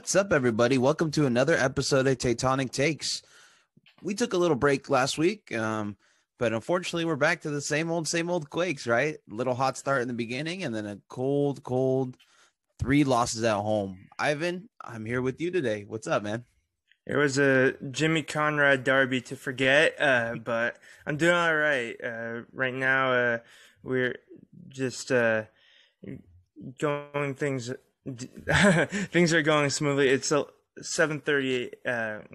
What's up, everybody? Welcome to another episode of Tectonic Takes. We took a little break last week, but unfortunately, we're back to the same old Quakes, right? Little hot start in the beginning, and then a cold 3 losses at home. Ivan, I'm here with you today. What's up, man? It was a Jimmy Conrad derby to forget, but I'm doing all right. Right now, we're just going things. Things are going smoothly. It's 7:30.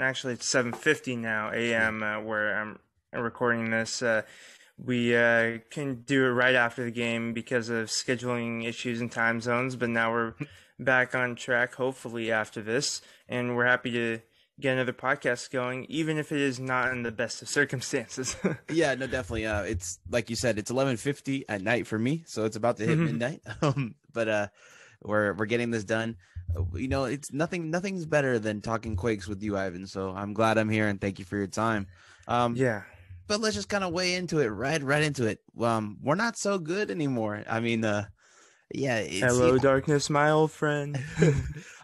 Actually, it's 7:50 now a.m. Where I'm recording this. We can do it right after the game because of scheduling issues and time zones. But now we're back on track. Hopefully, after this, and we're happy to get another podcast going, even if it is not in the best of circumstances. Yeah, no, definitely. It's like you said, it's 11:50 at night for me, so it's about to hit midnight. But we're getting this done. It's nothing's better than talking Quakes with you, Ivan. So I'm glad I'm here, and thank you for your time. Yeah. But let's just kind of weigh into it, right into it. We're not so good anymore. I mean, yeah. Hello, darkness, my old friend.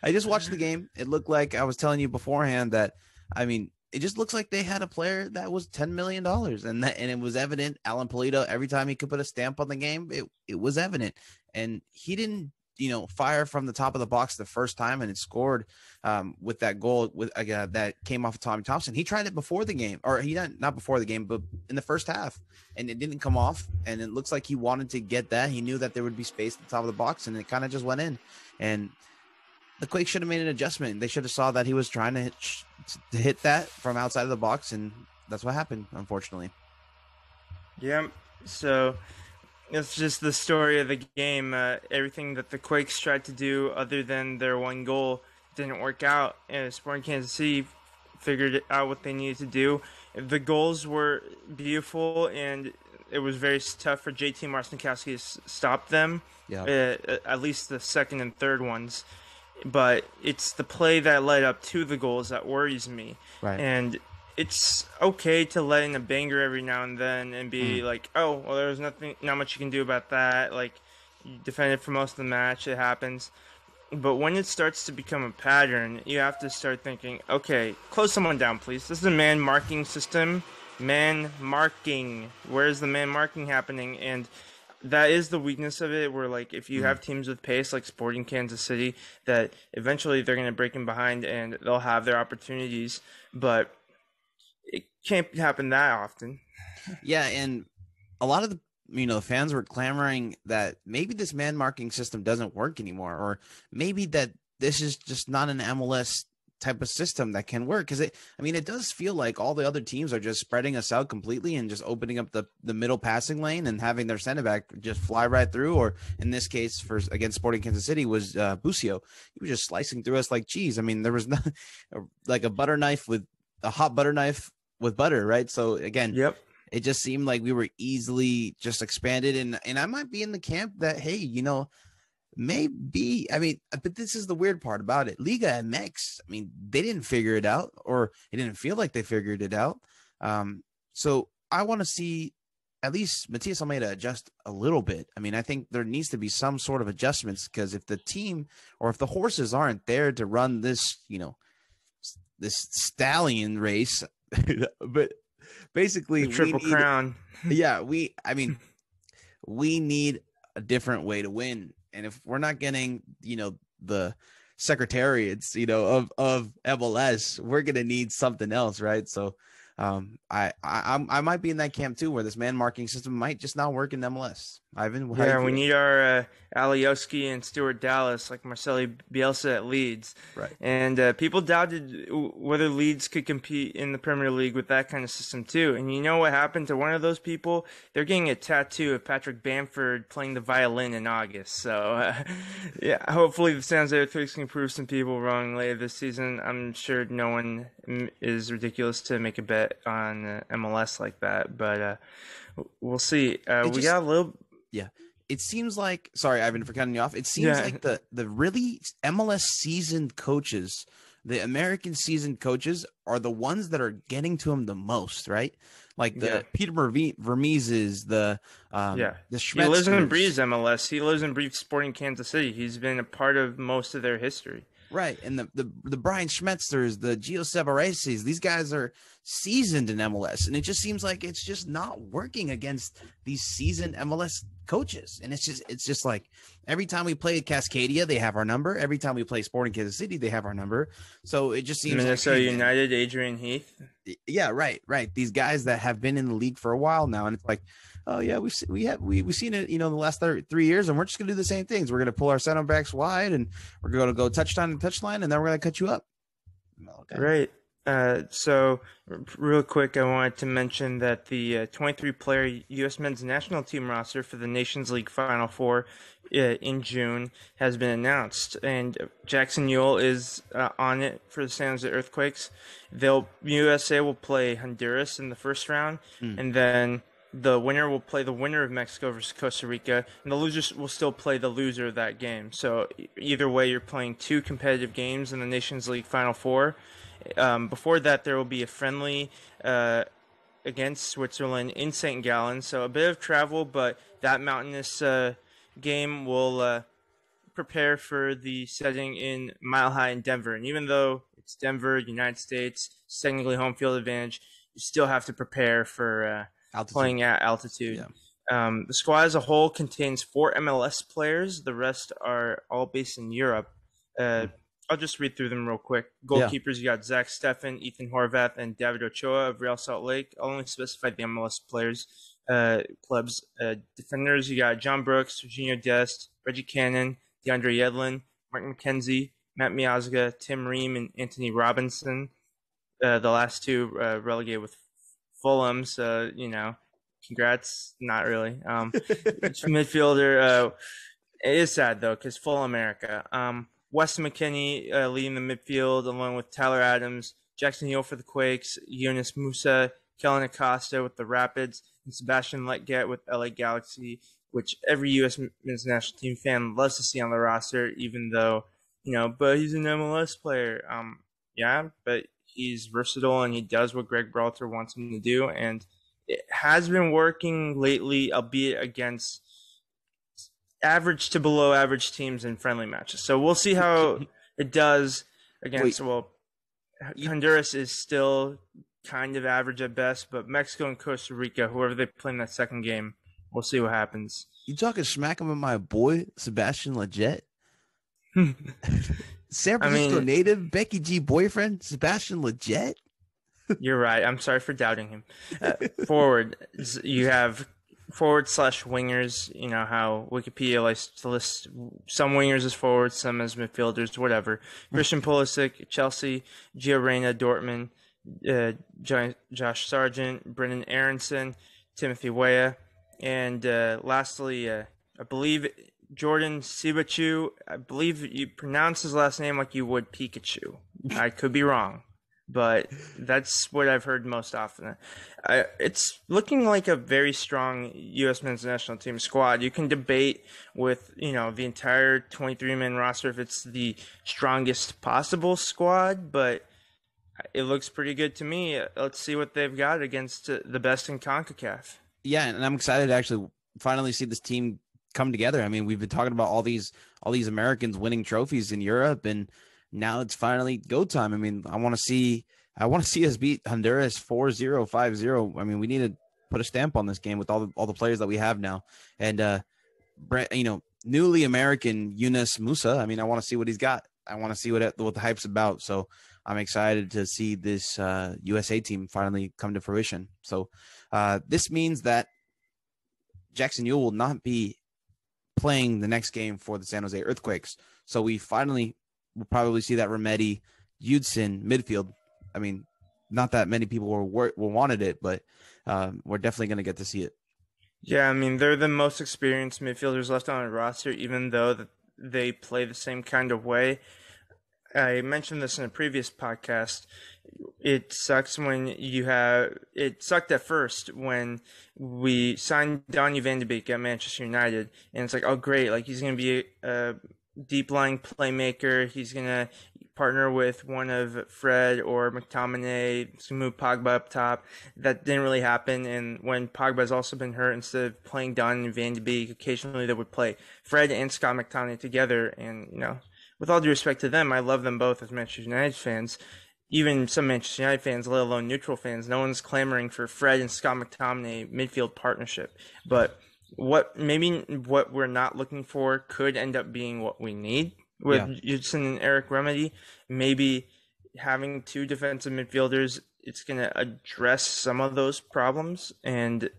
I just watched the game. It looked like I was telling you beforehand that, I mean, it just looks like they had a player that was $10 million, and it was evident. Alan Polito, every time he could put a stamp on the game, it was evident, and he didn't, fire from the top of the box the first time, and it scored with that goal that came off of Tommy Thompson. He tried it before the game, or he not before the game, but in the first half, and it didn't come off. And it looks like he wanted to get that. He knew that there would be space at the top of the box, and it kind of just went in. And the Quakes should have made an adjustment. They should have saw that he was trying to hit that from outside of the box, and that's what happened, unfortunately. Yeah. So it's just the story of the game. Everything that the Quakes tried to do other than their one goal didn't work out. And Sporting Kansas City figured out what they needed to do. The goals were beautiful, and it was very tough for JT Marcinkowski to stop them, at least the second and third ones. But it's the play that led up to the goals that worries me. Right. And it's okay to let in a banger every now and then and be like, oh, well, there's not much you can do about that. Like, you defended for most of the match, it happens. But when it starts to become a pattern, you have to start thinking, okay, close someone down, please. This is a man marking system. Man marking. Where's the man marking happening? And that is the weakness of it, where, like, if you have teams with pace like Sporting Kansas City, that eventually they're going to break in behind and they'll have their opportunities. But it can't happen that often. Yeah, and a lot of the fans were clamoring that maybe this man marking system doesn't work anymore, or maybe that this is just not an MLS type of system that can work, because it does feel like all the other teams are just spreading us out completely and just opening up the middle passing lane and having their center back just fly right through, or in this case against Sporting Kansas City was Busio. He was just slicing through us like cheese. I mean, there was not like a hot butter knife with butter, right? So again, yep. It just seemed like we were easily just expanded, and I might be in the camp that, hey, maybe, but this is the weird part about it. Liga MX, they didn't figure it out, or it didn't feel like they figured it out. So I want to see at least Matias Almeida adjust a little bit. I think there needs to be some sort of adjustments, because if the team or if the horses aren't there to run this, this stallion race, but basically the Triple Crown. Yeah, we need a different way to win. And if we're not getting, the secretariats, of MLS, we're going to need something else. Right. So I might be in that camp too, where this man marking system might just not work in MLS. Ivan, we need our Alioski and Stuart Dallas, like Marcelo Bielsa at Leeds. Right. And people doubted whether Leeds could compete in the Premier League with that kind of system too. And you know what happened to one of those people? They're getting a tattoo of Patrick Bamford playing the violin in August. So yeah, hopefully the San Jose Earthquakes can prove some people wrong later this season. I'm sure no one is ridiculous to make a bet on MLS like that, but we'll see. We got a little. Yeah, it seems like, sorry, Ivan, for cutting you off. It seems like the really MLS seasoned coaches, the American seasoned coaches, are the ones that are getting to him the most, right? Like the Peter Vermeeses, the Schmetzers. He lives and breathes MLS. He lives and breathes Sporting Kansas City. He's been a part of most of their history. Right. And the Brian Schmetzers, the Gio Sebaraces, these guys are seasoned in MLS. And it just seems like it's just not working against these seasoned MLS coaches. And it's just like every time we play Cascadia, they have our number. Every time we play Sporting Kansas City, they have our number. So it just seems Minnesota like United, Adrian Heath. Yeah, right. These guys that have been in the league for a while now, and it's like, oh yeah, we've seen it, in the last 3 years, and we're just gonna do the same things. We're gonna pull our center backs wide, and we're gonna go touchdown to touchline, and then we're gonna cut you up. Okay. Right. So real quick, I wanted to mention that the 23-player U.S. men's national team roster for the Nations League Final Four in June has been announced, and Jackson Ewell is on it for the San Jose Earthquakes. USA will play Honduras in the first round, and then the winner will play the winner of Mexico versus Costa Rica, and the losers will still play the loser of that game. So either way, you're playing 2 competitive games in the Nations League Final Four. Before that, there will be a friendly against Switzerland in St. Gallen. So a bit of travel, but that mountainous game will prepare for the setting in Mile High in Denver. And even though it's Denver, United States, it's technically home field advantage, you still have to prepare for playing at altitude. Yeah. The squad as a whole contains 4 MLS players. The rest are all based in Europe. I'll just read through them real quick. Goalkeepers, you got Zach Steffen, Ethan Horvath, and David Ochoa of Real Salt Lake. I'll only specify the MLS players, clubs. Defenders, you got John Brooks, Jorginho Dest, Reggie Cannon, DeAndre Yedlin, Martin McKenzie, Matt Miazga, Tim Ream, and Anthony Robinson. The last 2 relegated with Fulham, so, congrats. Not really. Midfielder, it is sad, though, because full America. Weston McKennie leading the midfield, along with Tyler Adams, Jackson Ewell for the Quakes, Yunus Musa, Kellen Acosta with the Rapids, and Sebastian Letget with LA Galaxy, which every U.S. men's national team fan loves to see on the roster, even though, but he's an MLS player. Yeah, but he's versatile and he does what Greg Berhalter wants him to do, and it has been working lately, albeit against average to below average teams in friendly matches. So we'll see how it does against, Honduras is still kind of average at best, but Mexico and Costa Rica, whoever they play in that second game, we'll see what happens. You talking smack about my boy, Sebastian Letget? San Francisco native, Becky G boyfriend, Sebastian Letget? You're right. I'm sorry for doubting him. Forward, you have forward/wingers, how Wikipedia likes to list some wingers as forwards, some as midfielders, whatever. Christian Pulisic, Chelsea, Gio Reyna, Dortmund, Josh Sargent, Brendan Aronson, Timothy Weah, and lastly, I believe Jordan Sibachu. I believe you pronounce his last name like you would Pikachu. I could be wrong, but that's what I've heard most often. It's looking like a very strong U.S. men's national team squad. You can debate with, the entire 23-man roster if it's the strongest possible squad, but it looks pretty good to me. Let's see what they've got against the best in CONCACAF. Yeah, and I'm excited to actually finally see this team come together. I mean, we've been talking about all these Americans winning trophies in Europe, and now it's finally go time. I mean, I want to see us beat Honduras 4-0, 5-0. I mean, we need to put a stamp on this game with all the players that we have now. And newly American Yunus Musa. I mean, I want to see what he's got. I want to see what the hype's about. So I'm excited to see this USA team finally come to fruition. So this means that Jackson Ewell will not be playing the next game for the San Jose Earthquakes. So we finally will probably see that Remedi Judson midfield. I mean, not that many people wanted it, but we're definitely going to get to see it. Yeah, I mean, they're the most experienced midfielders left on the roster, even though they play the same kind of way. I mentioned this in a previous podcast. It sucks it sucked at first when we signed Donny van de Beek at Manchester United, and it's like, oh great, like he's going to be a deep lying playmaker. He's going to partner with one of Fred or McTominay, to move Pogba up top. That didn't really happen, and when Pogba's also been hurt, instead of playing Donny and Van de Beek, occasionally they would play Fred and Scott McTominay together, and with all due respect to them, I love them both as Manchester United fans. Even some Manchester United fans, let alone neutral fans, no one's clamoring for Fred and Scott McTominay midfield partnership. But what we're not looking for could end up being what we need with Judson and Eric Remedy. Maybe having two defensive midfielders, it's going to address some of those problems, and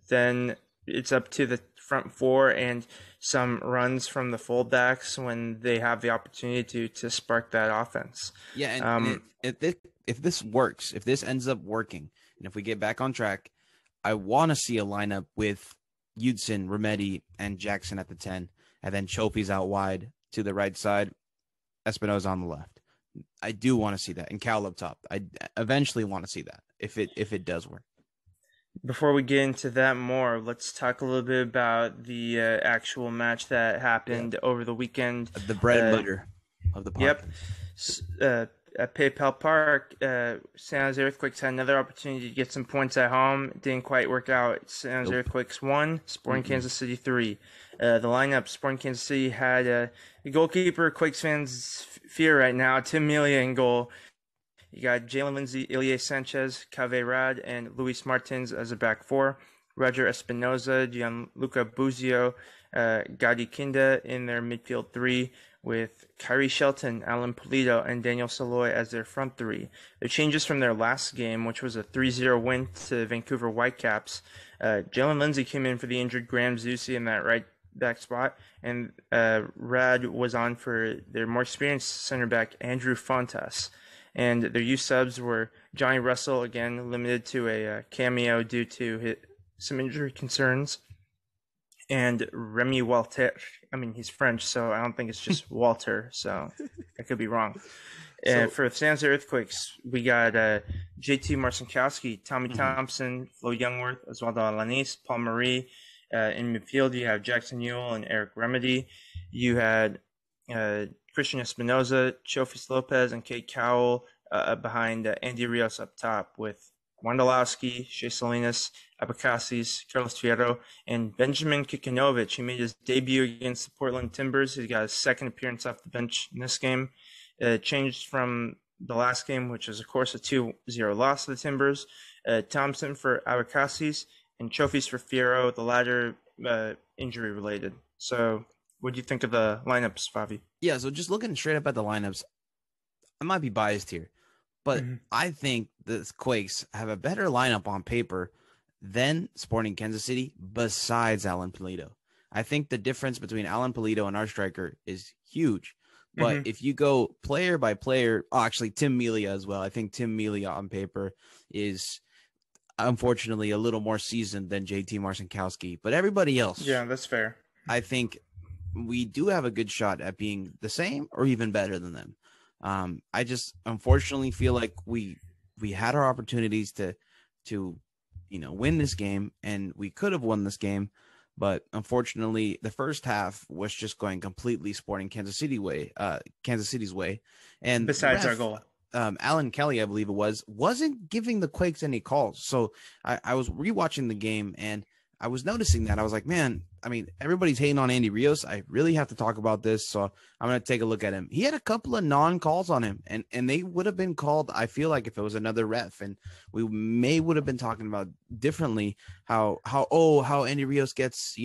then it's up to the front four and some runs from the fullbacks when they have the opportunity to spark that offense. Yeah, and if this works, if this ends up working, and if we get back on track, I want to see a lineup with Judson, Remedy, and Jackson at the 10, and then Chopi's out wide to the right side, Espinosa on the left. I do want to see that, and Cal up top. I eventually want to see that if it does work. Before we get into that more, let's talk a little bit about the actual match that happened over the weekend. The bread and butter of the podcast. Yep. At PayPal Park, San Jose Earthquakes had another opportunity to get some points at home. It didn't quite work out. San Jose Earthquakes 1, Sporting Kansas City 3. The lineup, Sporting Kansas City had the goalkeeper, Quakes fans fear right now, Tim Melia in goal. You got Jalen Lindsay, Ilie Sanchez, Cave Rad, and Luis Martins as a back four. Roger Espinoza, Gianluca Buzio, Gadi Kinda in their midfield three, with Kyrie Shelton, Alan Pulido, and Daniel Saloy as their front three. The changes from their last game, which was a 3-0 win to Vancouver Whitecaps. Jalen Lindsay came in for the injured Graham Zusi in that right back spot, and Rad was on for their more experienced center back, Andrew Fontas. And their youth subs were Johnny Russell, again limited to a cameo due to some injury concerns, and Remy Walter. I mean, he's French, so I don't think it's just Walter, so I could be wrong. For San Jose Earthquakes, we got JT Marcinkowski, Tommy Thompson, Flo Youngworth, Oswaldo Alanis, Paul Marie. In midfield, you have Jackson Ewell and Eric Remedy. You had Christian Espinoza, Chofis Lopez, and Kate Cowell behind Andy Rios up top, with Wondolowski, Shea Salinas, Abacasis, Carlos Fierro, and Benjamin Kikinovic. He made his debut against the Portland Timbers. He got his second appearance off the bench in this game. Changed from the last game, which was, of course, a 2-0 loss to the Timbers. Thompson for Abacasis and Chofis for Fierro, the latter injury-related. So what do you think of the lineups, Favi? Yeah, so just looking straight up at the lineups, I might be biased here, but I think the Quakes have a better lineup on paper than Sporting Kansas City besides Alan Pulido. I think the difference between Alan Pulido and our striker is huge. But if you go player by player, actually Tim Melia as well. I think Tim Melia on paper is unfortunately a little more seasoned than JT Marcinkowski. But everybody else, yeah, that's fair. I think we do have a good shot at being the same or even better than them. I just unfortunately feel like we had our opportunities to win this game, and we could have won this game, but unfortunately the first half was just going completely Sporting Kansas City's way. And besides our goal, Alan Kelly, I believe it wasn't giving the Quakes any calls. So I was rewatching the game, and I was noticing that. I was like, man, I mean, everybody's hating on Andy Rios. I really have to talk about this. So I'm going to take a look at him. He had a couple of non-calls on him, and they would have been called, I feel like, if it was another ref, and we would have been talking about differently how Andy Rios gets,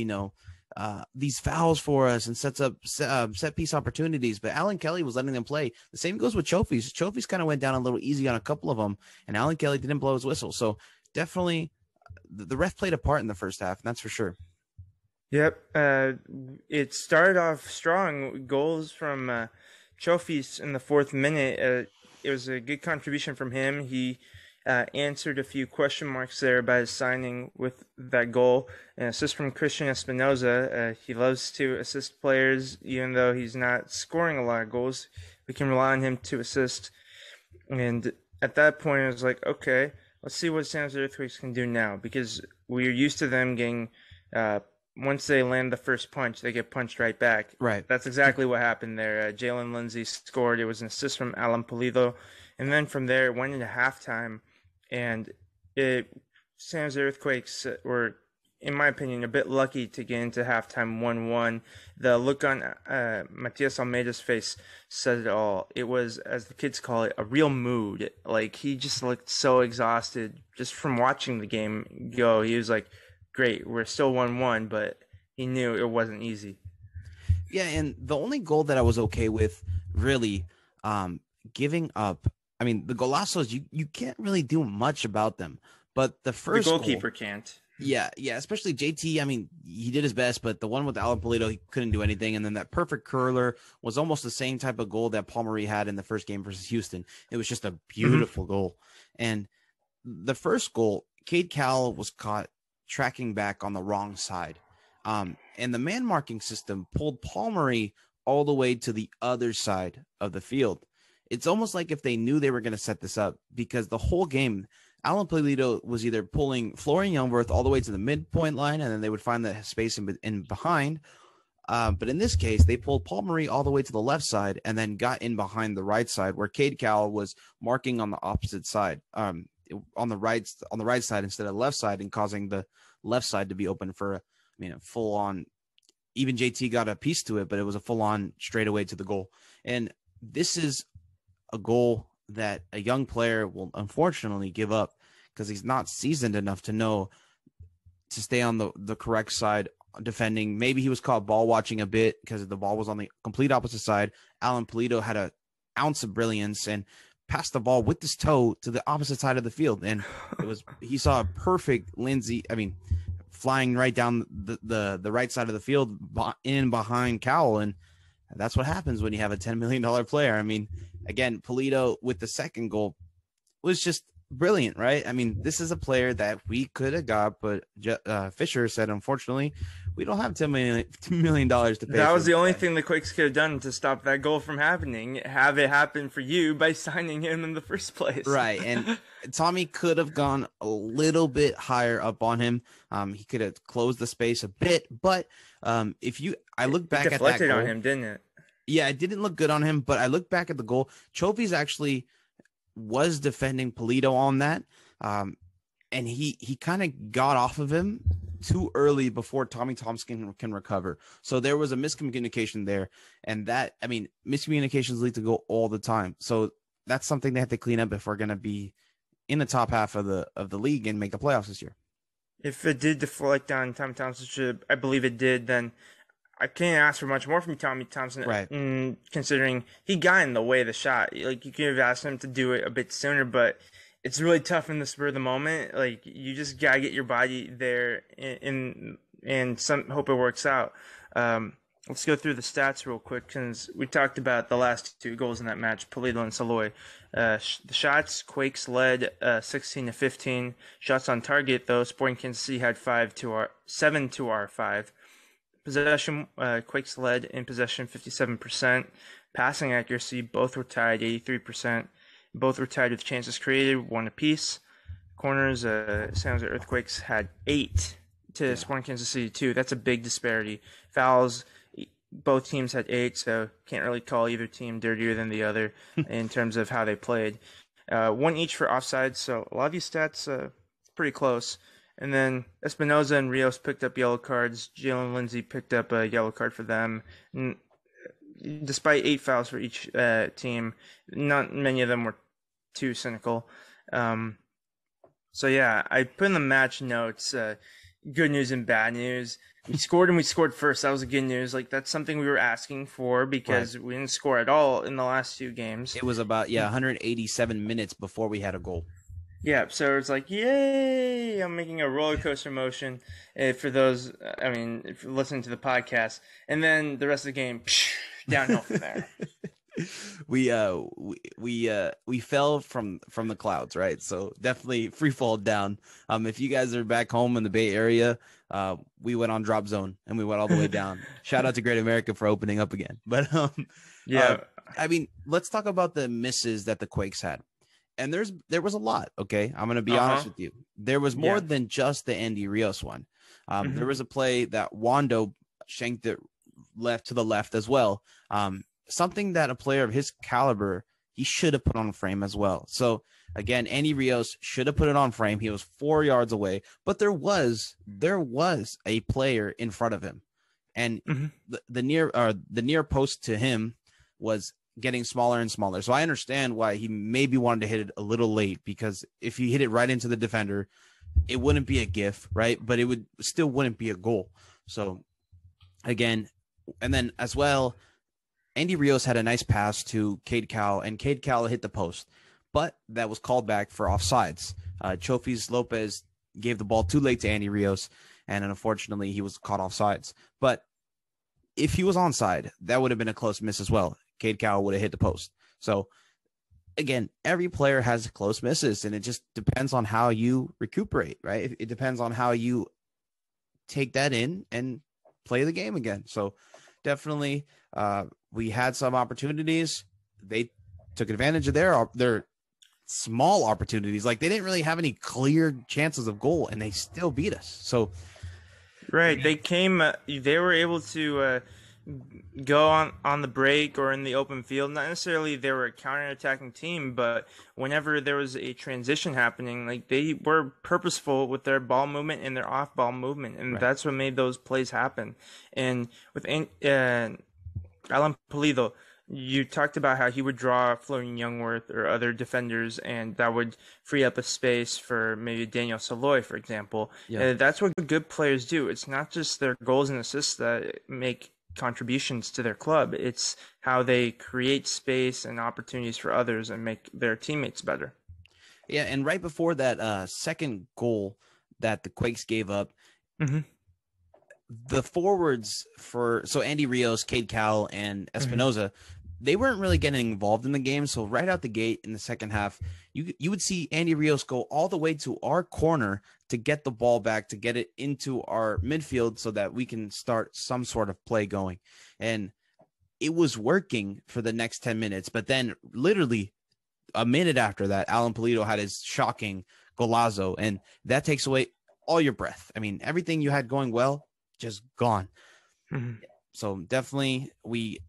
these fouls for us and sets up set piece opportunities. But Alan Kelly was letting them play. The same goes with Chofis. Chofis kind of went down a little easy on a couple of them, and Alan Kelly didn't blow his whistle. So definitely the ref played a part in the first half, and that's for sure. Yep. It started off strong. Goals from Chofis in the 4th minute. It was a good contribution from him. He answered a few question marks there by his signing with that goal. An assist from Christian Espinoza. He loves to assist players, even though he's not scoring a lot of goals. We can rely on him to assist. And at that point, I was like, okay, let's see what San Jose Earthquakes can do now, because we're used to them getting once they land the first punch, they get punched right back. Right. That's exactly what happened there. Jalen Lindsay scored. It was an assist from Alan Pulido. And then from there, it went into halftime. And San Jose Earthquakes were in my opinion, a bit lucky to get into halftime 1-1. The look on Matias Almeida's face said it all. It was, as the kids call it, a real mood. Like, he just looked so exhausted just from watching the game go. He was like, great, we're still 1-1, but he knew it wasn't easy. Yeah, and the only goal that I was okay with, really, giving up. I mean, the golazos, you can't really do much about them. But the first goalkeeper goal, can't. Yeah, especially JT. I mean, he did his best, but the one with Alan Pulido, he couldn't do anything. And then that perfect curler was almost the same type of goal that Paul Marie had in the first game versus Houston. It was just a beautiful goal. And the first goal, Cade Cowell was caught tracking back on the wrong side. And the man marking system pulled Paul Marie all the way to the other side of the field. It's almost like if they knew they were going to set this up, because the whole game, Alan Pulido was either pulling Florian Youngworth all the way to the midpoint line, and then they would find the space in behind. But in this case, they pulled Paul Marie all the way to the left side and then got in behind the right side, where Cade Cowell was marking on the opposite side, on the right side instead of the left side, and causing the left side to be open for a full on. Even JT got a piece to it, but it was a full on straightaway to the goal. And this is a goal that a young player will unfortunately give up because he's not seasoned enough to know to stay on the correct side defending. Maybe he was caught ball watching a bit because the ball was on the complete opposite side. Alan Pulido had an ounce of brilliance and passed the ball with his toe to the opposite side of the field. And he saw a perfect Lindsay, flying right down the right side of the field in behind Cowell. And that's what happens when you have a $10 million player. Again, Pulido with the second goal was just brilliant, right? This is a player that we could have got, but Fisher said, unfortunately, we don't have $2 million to pay. That was the only thing the Quakes could have done to stop that goal from happening. Have it happen for you by signing him in the first place. Right, and Tommy could have gone a little bit higher up on him. He could have closed the space a bit, but I look back at that goal. It deflected on him, didn't it? Yeah, it didn't look good on him, but I look back at the goal. Chovi's actually was defending Pulido on that, and he kind of got off of him too early before Tommy Thompson can recover. So there was a miscommunication there, and miscommunications lead to goal all the time. So that's something they have to clean up if we're going to be in the top half of the league and make the playoffs this year. If it did deflect on Tommy Thompson, I believe it did, then I can't ask for much more from Tommy Thompson, right? Considering he got in the way of the shot. Like, you could have asked him to do it a bit sooner, but it's really tough in the spur of the moment. Like, you just gotta get your body there and hope it works out. Let's go through the stats real quick, because we talked about the last two goals in that match, Pulido and Saloy. The shots, Quakes led 16-15. Shots on target, though, Sporting Kansas City had 7 to our 5. Possession, Quakes led in possession 57%. Passing accuracy, both were tied 83%. Both were tied with chances created, 1 apiece. Corners, San Jose Earthquakes had 8 to Sporting Kansas City 2. That's a big disparity. Fouls, both teams had 8, so can't really call either team dirtier than the other in terms of how they played. 1 each for offsides, so a lot of these stats pretty close. And then Espinoza and Rios picked up yellow cards. Jalen Lindsay picked up a yellow card for them. And despite 8 fouls for each team, not many of them were too cynical. So yeah, I put in the match notes, good news and bad news. We scored and we scored first. That was the good news. Like, that's something we were asking for because we didn't score at all in the last 2 games. It was about 187 minutes before we had a goal. Yeah, so it's like, yay! I'm making a roller coaster motion for those, if you're listening to the podcast. And then the rest of the game, downhill from there. We fell from the clouds, right? So definitely free fall down. If you guys are back home in the Bay Area, we went on drop zone and we went all the way down. Shout out to Great America for opening up again. But let's talk about the misses that the Quakes had. And there was a lot, okay? I'm going to be honest with you. There was more than just the Andy Rios one. There was a play that Wando shanked it to the left as well. Something that a player of his caliber, he should have put on frame as well. So Again, Andy Rios should have put it on frame. He was 4 yards away, but there was a player in front of him, and the near post to him was getting smaller and smaller. So I understand why he maybe wanted to hit it a little late, because if he hit it right into the defender, it wouldn't be a GIF, right? But it wouldn't be a goal. So again, and then as well, Andy Rios had a nice pass to Cade Cowell, and Cade Cowell hit the post, but that was called back for offsides. Chofis Lopez gave the ball too late to Andy Rios, and unfortunately he was caught offsides. But if he was onside, that would have been a close miss as well. Cade Cowell would have hit the post. So again, every player has close misses, and it just depends on how you recuperate, right? It depends on how you take that in and play the game again. So definitely, we had some opportunities. They took advantage of their small opportunities. Like, they didn't really have any clear chances of goal, and they still beat us. So, right, they were able to go on the break or in the open field. Not necessarily they were a counter-attacking team, but whenever there was a transition happening, like, they were purposeful with their ball movement and their off-ball movement, and that's what made those plays happen. And with Alan Pulido, you talked about how he would draw Florian Youngworth or other defenders, and that would free up a space for maybe Daniel Saloy, for example. Yeah. That's what good players do. It's not just their goals and assists that make contributions to their club. It's how they create space and opportunities for others and make their teammates better. Yeah, and right before that second goal that the Quakes gave up, the forwards so Andy Rios, Cade Cowell, and Espinoza, they weren't really getting involved in the game. So right out the gate in the second half, you would see Andy Rios go all the way to our corner to get the ball back, to get it into our midfield so that we can start some sort of play going. And it was working for the next 10 minutes. But then literally a minute after that, Alan Pulido had his shocking golazo, and that takes away all your breath. I mean, everything you had going well, just gone. So definitely we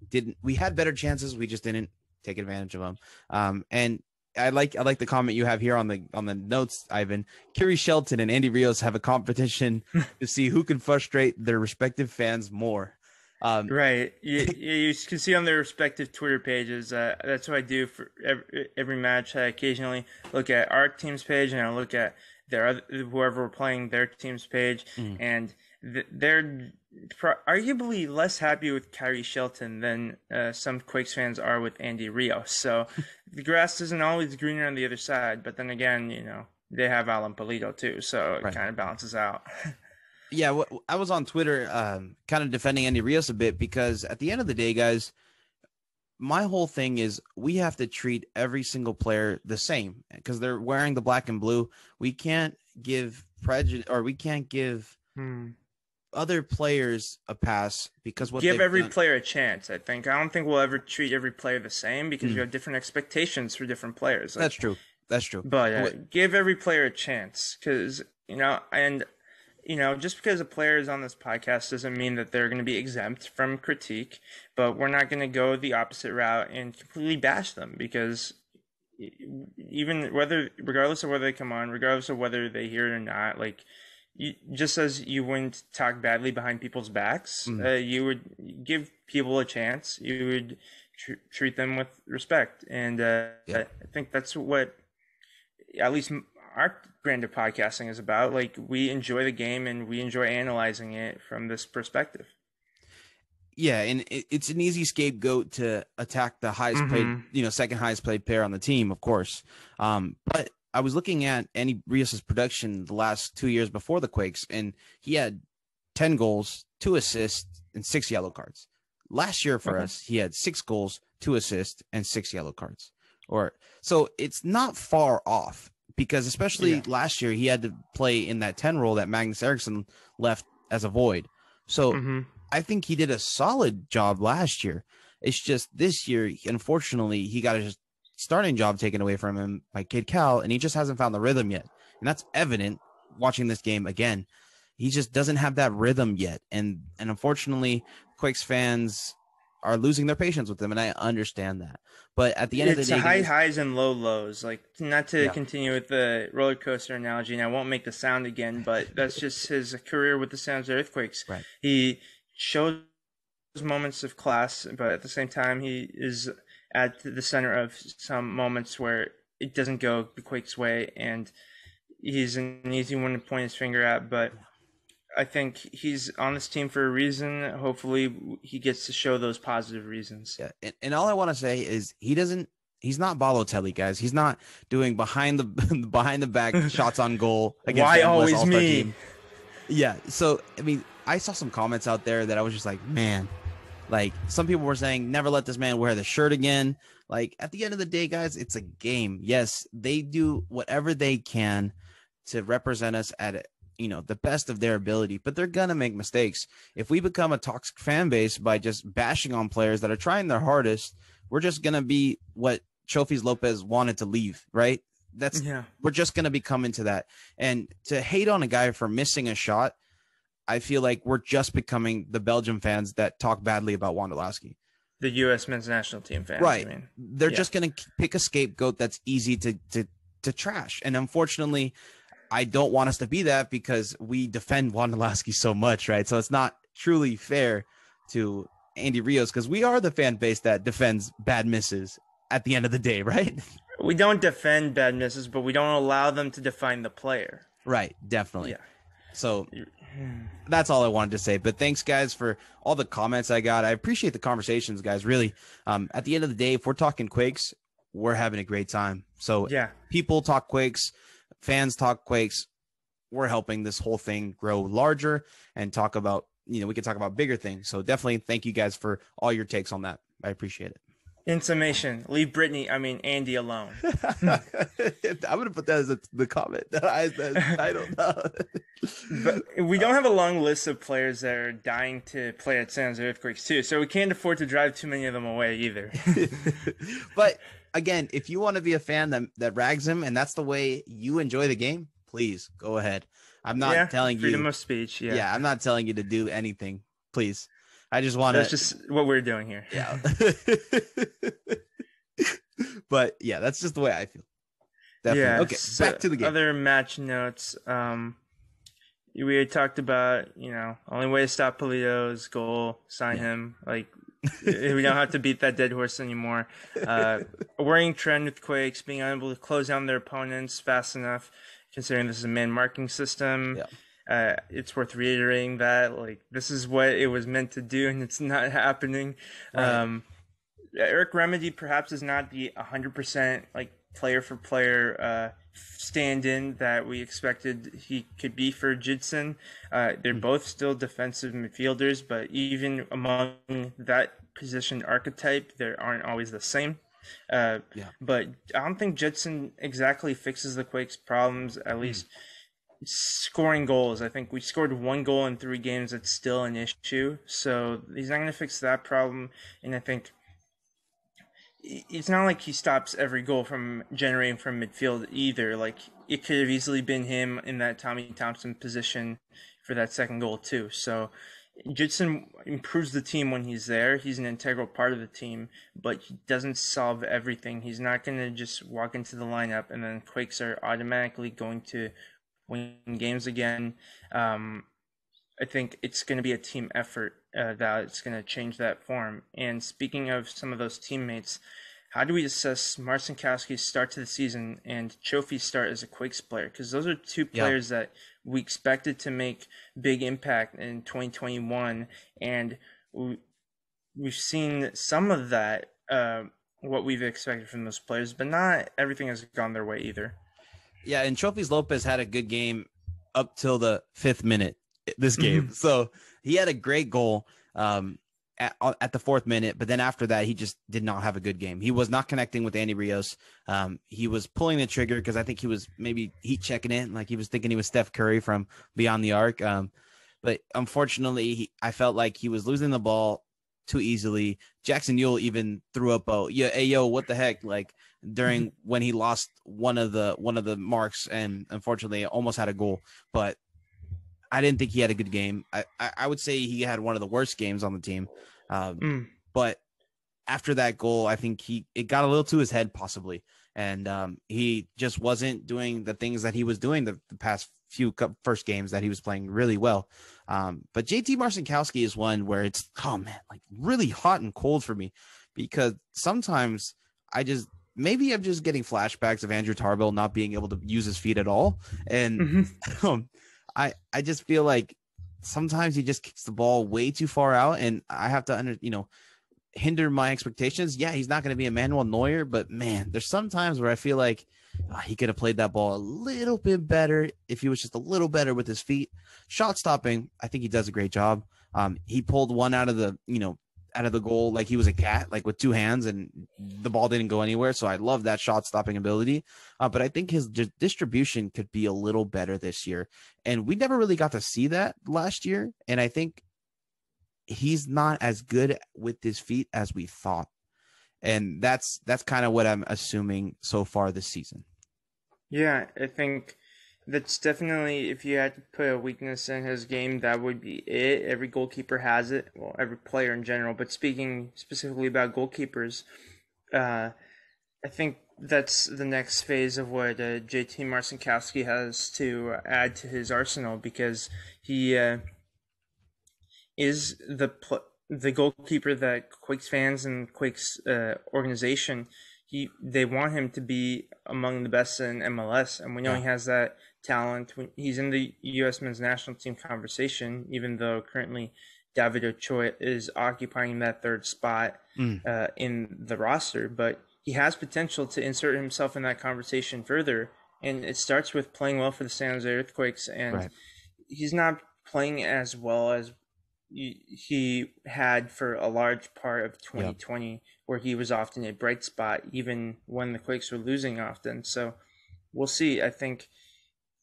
had better chances. We just didn't take advantage of them. And I like the comment you have here on the notes, Ivan. Kerry Shelton and Andy Rios have a competition to see who can frustrate their respective fans more. Right. You can see on their respective Twitter pages. That's what I do for every match. I occasionally look at our team's page, and I look at whoever we're playing, their team's page, and they're arguably less happy with Kyrie Shelton than some Quakes fans are with Andy Rios. So the grass isn't always greener on the other side. But then again, they have Alan Pulido too, so it kind of balances out. Yeah, I was on Twitter kind of defending Andy Rios a bit, because at the end of the day, guys, my whole thing is we have to treat every single player the same, because they're wearing the black and blue. We can't give prejudice, or we can't give other players a pass because give every player a chance. I don't think we'll ever treat every player the same, because you have different expectations for different players. That's true. But give every player a chance, because just because a player is on this podcast doesn't mean that they're going to be exempt from critique, but we're not going to go the opposite route and completely bash them, because regardless of whether they come on, regardless of whether they hear it or not, like, just as you wouldn't talk badly behind people's backs, you would give people a chance. You would treat them with respect. And I think that's what, at least our brand of podcasting is about. Like, we enjoy the game and we enjoy analyzing it from this perspective. Yeah, and it's an easy scapegoat to attack the highest played, second highest played player on the team, of course. But I was looking at Andy Rios' production the last 2 years before the Quakes, and he had 10 goals, 2 assists, and 6 yellow cards. Last year for us, he had 6 goals, 2 assists, and 6 yellow cards. So it's not far off, because especially last year he had to play in that 10 role that Magnus Eriksson left as a void. So I think he did a solid job last year. It's just this year, unfortunately, he got a starting job taken away from him by Cade Cowell, and he just hasn't found the rhythm yet. And that's evident watching this game again. He just doesn't have that rhythm yet. And unfortunately, Quakes fans, are losing their patience with him, and I understand that. But at the end of the day, it's high guys, highs and low lows. Like, not to yeah, continue with the roller coaster analogy, and I won't make the sound again, but that's just his career with the San Jose Earthquakes. right. He shows moments of class, but at the same time, he is at the center of some moments where it doesn't go the Quakes' way, and he's an easy one to point his finger at. But I think he's on this team for a reason. Hopefully, he gets to show those positive reasons. Yeah, and all I want to say is he's not Balotelli, guys. He's not doing behind the behind the back shots on goal against Why the MLS always All-Star me? team. Yeah, so I mean, I saw some comments out there that I was just like, man, like some people were saying, never let this man wear the shirt again. Like at the end of the day, guys, it's a game. Yes, they do whatever they can to represent us at the best of their ability, but they're gonna make mistakes. If we become a toxic fan base by just bashing on players that are trying their hardest, we're just gonna be what Chofis Lopez wanted to leave, right? We're just gonna be coming to that. And to hate on a guy for missing a shot, I feel like we're just becoming the Belgium fans that talk badly about Wondolowski. The U.S. men's national team fans, right? I mean. They're just gonna pick a scapegoat that's easy to trash, and unfortunately, I don't want us to be that because we defend Wondolowski so much, right? So it's not truly fair to Andy Rios because we are the fan base that defends bad misses at the end of the day, right? We don't defend bad misses, but we don't allow them to define the player. Right, definitely. Yeah. So that's all I wanted to say. But thanks, guys, for all the comments I got. I appreciate the conversations, guys, really. At the end of the day, if we're talking Quakes, we're having a great time. So people talk Quakes. Fans talk Quakes. We're helping this whole thing grow larger and talk about, we can talk about bigger things. So definitely thank you guys for all your takes on that. I appreciate it. In summation, leave Andy alone. I'm going to put that as the comment. I don't know. But we don't have a long list of players that are dying to play at San Jose Earthquakes too, so we can't afford to drive too many of them away either. But again, if you want to be a fan that rags him and that's the way you enjoy the game, please go ahead. I'm not telling you freedom of speech. Yeah, I'm not telling you to do anything. Please, I just want to. That's just what we're doing here. Yeah. But yeah, that's just the way I feel. Definitely. Yeah. Okay. So back to the game. Other match notes. We had talked about, only way to stop Polito's goal, sign him. Like, we don't have to beat that dead horse anymore. A worrying trend with Quakes being unable to close down their opponents fast enough, considering this is a man marking system. Yeah. It's worth reiterating that, like, this is what it was meant to do, and it's not happening. Right. Eric Remedy perhaps is not the 100% like player for player stand-in that we expected he could be for Jidson. They're both still defensive midfielders, but even among that position archetype, they aren't always the same. But I don't think Jidson exactly fixes the Quakes' problems, at least scoring goals. I think we scored 1 goal in 3 games. That's still an issue. So he's not going to fix that problem. And I think it's not like he stops every goal from generating from midfield either. Like, it could have easily been him in that Tommy Thompson position for that second goal too. So Jidson improves the team when he's there. He's an integral part of the team, but he doesn't solve everything. He's not going to just walk into the lineup and then Quakes are automatically going to win games again. I think it's going to be a team effort that it's going to change that form. And speaking of some of those teammates, how do we assess Marcinkowski's start to the season and Chofy's start as a Quakes player? Because those are 2 players that we expected to make big impact in 2021, and we've seen some of that, what we've expected from those players, but not everything has gone their way either. Yeah, and Chofis Lopez had a good game up till the 5th minute this game. So he had a great goal at the 4th minute, but then after that, he just did not have a good game. He was not connecting with Andy Rios. He was pulling the trigger because I think he was maybe heat checking it, like he was thinking he was Steph Curry from beyond the arc. But unfortunately, I felt like he was losing the ball too easily. Jackson Ewell even threw up what the heck, like during when he lost one of the marks, and unfortunately almost had a goal. But I didn't think he had a good game. I would say he had one of the worst games on the team. but after that goal, I think it got a little to his head possibly. And he just wasn't doing the things that he was doing the past few first games that he was playing really well. But JT Marcinkowski is one where it's, oh man, like really hot and cold for me, because sometimes maybe I'm just getting flashbacks of Andrew Tarbell not being able to use his feet at all. And I just feel like sometimes he just kicks the ball way too far out, and I have to hinder my expectations. Yeah, he's not going to be Emmanuel Neuer, but man, there's some times where I feel like he could have played that ball a little bit better if he was just a little better with his feet. Shot stopping, I think he does a great job. He pulled one out of the goal like he was a cat, like with two hands, and the ball didn't go anywhere. So I love that shot stopping ability. But I think his distribution could be a little better this year, and we never really got to see that last year. And I think he's not as good with his feet as we thought. And that's kind of what I'm assuming so far this season. Yeah, I think that's definitely, if you had to put a weakness in his game, that would be it. Every goalkeeper has it. Well, every player in general. But speaking specifically about goalkeepers, I think that's the next phase of what JT Marcinkowski has to add to his arsenal, because he is the goalkeeper that Quakes fans and Quakes organization, they want him to be among the best in MLS, and we know he has that talent. He's in the U.S. men's national team conversation, even though currently David Ochoa is occupying that third spot in the roster, but he has potential to insert himself in that conversation further, and it starts with playing well for the San Jose Earthquakes, and he's not playing as well as he had for a large part of 2020, where he was often a bright spot, even when the Quakes were losing often. So we'll see. I think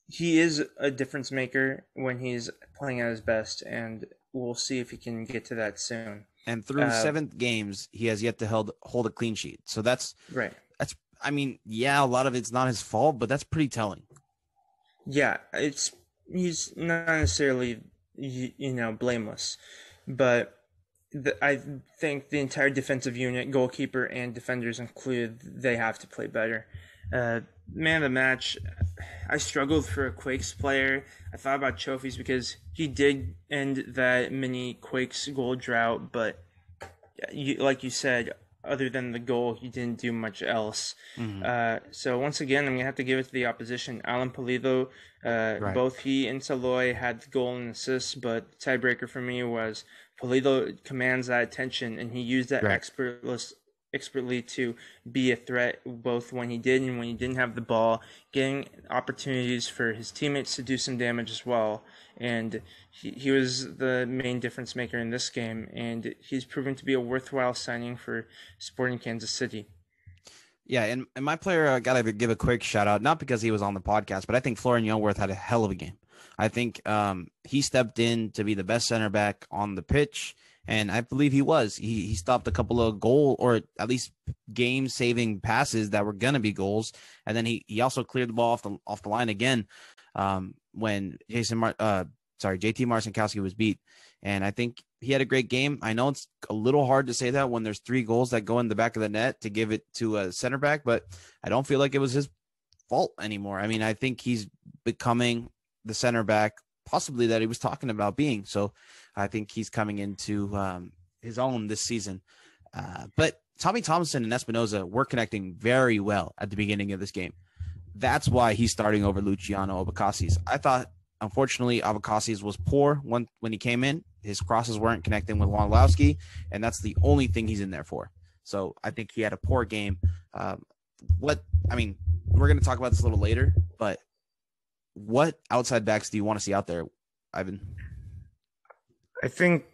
he is a difference maker when he's playing at his best, and we'll see if he can get to that soon. And through 7 games, he has yet to hold a clean sheet. So that's right. I mean, yeah, a lot of it's not his fault, but that's pretty telling. Yeah, he's not necessarily blameless, but I think the entire defensive unit, goalkeeper and defenders included, they have to play better. Man of the match, I struggled for a Quakes player. I thought about trophies because he did end that mini Quakes goal drought, but like you said, other than the goal, he didn't do much else. So once again, I'm going to have to give it to the opposition. Alan Pulido, both he and Saloy had the goal and assist, but the tiebreaker for me was Pulido commands that attention, and he used that expertly to be a threat, both when he did and when he didn't have the ball, getting opportunities for his teammates to do some damage as well. And he was the main difference maker in this game, and he's proven to be a worthwhile signing for Sporting Kansas City. Yeah, and my player, I got to give a quick shout out, not because he was on the podcast, but I think Florian Youngworth had a hell of a game. I think he stepped in to be the best center back on the pitch, and I believe he was. He stopped a couple of goal, or at least game-saving passes that were going to be goals, and then he also cleared the ball off the line again when JT Marcinkowski was beat. And I think he had a great game. I know it's a little hard to say that when there's 3 goals that go in the back of the net to give it to a center back, but I don't feel like it was his fault anymore. I mean, I think he's becoming the center back possibly that he was talking about being. So I think he's coming into his own this season. But Tommy Thompson and Espinoza were connecting very well at the beginning of this game. That's why he's starting over Luciano Abakasis. I thought, unfortunately, Abakasis was poor when he came in. His crosses weren't connecting with Wondolowski, and that's the only thing he's in there for. So I think he had a poor game. We're going to talk about this a little later, but what outside backs do you want to see out there, Ivan? I think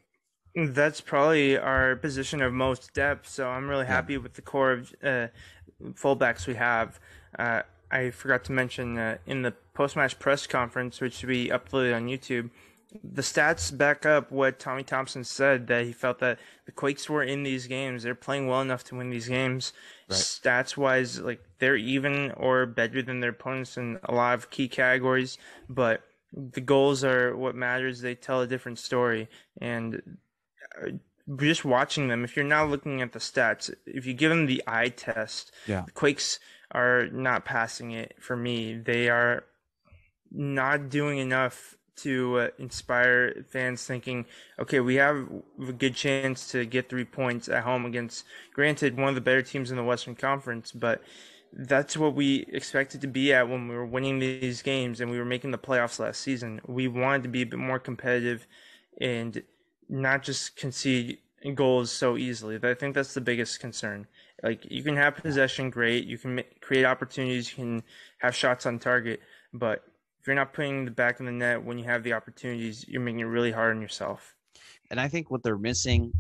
that's probably our position of most depth, so I'm really happy with the core of fullbacks we have. I forgot to mention in the post-match press conference, which we uploaded on YouTube, the stats back up what Tommy Thompson said, that he felt that the Quakes were in these games. They're playing well enough to win these games. Right. Stats-wise, like, they're even or better than their opponents in a lot of key categories, but the goals are what matters. They tell a different story. And just watching them, if you're not looking at the stats, if you give them the eye test, Yeah. the Quakes are not passing it for me. They are not doing enough to inspire fans thinking, okay, we have a good chance to get 3 points at home against, granted, one of the better teams in the Western Conference, but that's what we expected to be at when we were winning these games and we were making the playoffs last season. We wanted to be a bit more competitive and not just concede goals so easily. I think that's the biggest concern. Like, you can have possession, great. You can create opportunities. You can have shots on target. But if you're not putting the back in the net when you have the opportunities, you're making it really hard on yourself. And I think what they're missing,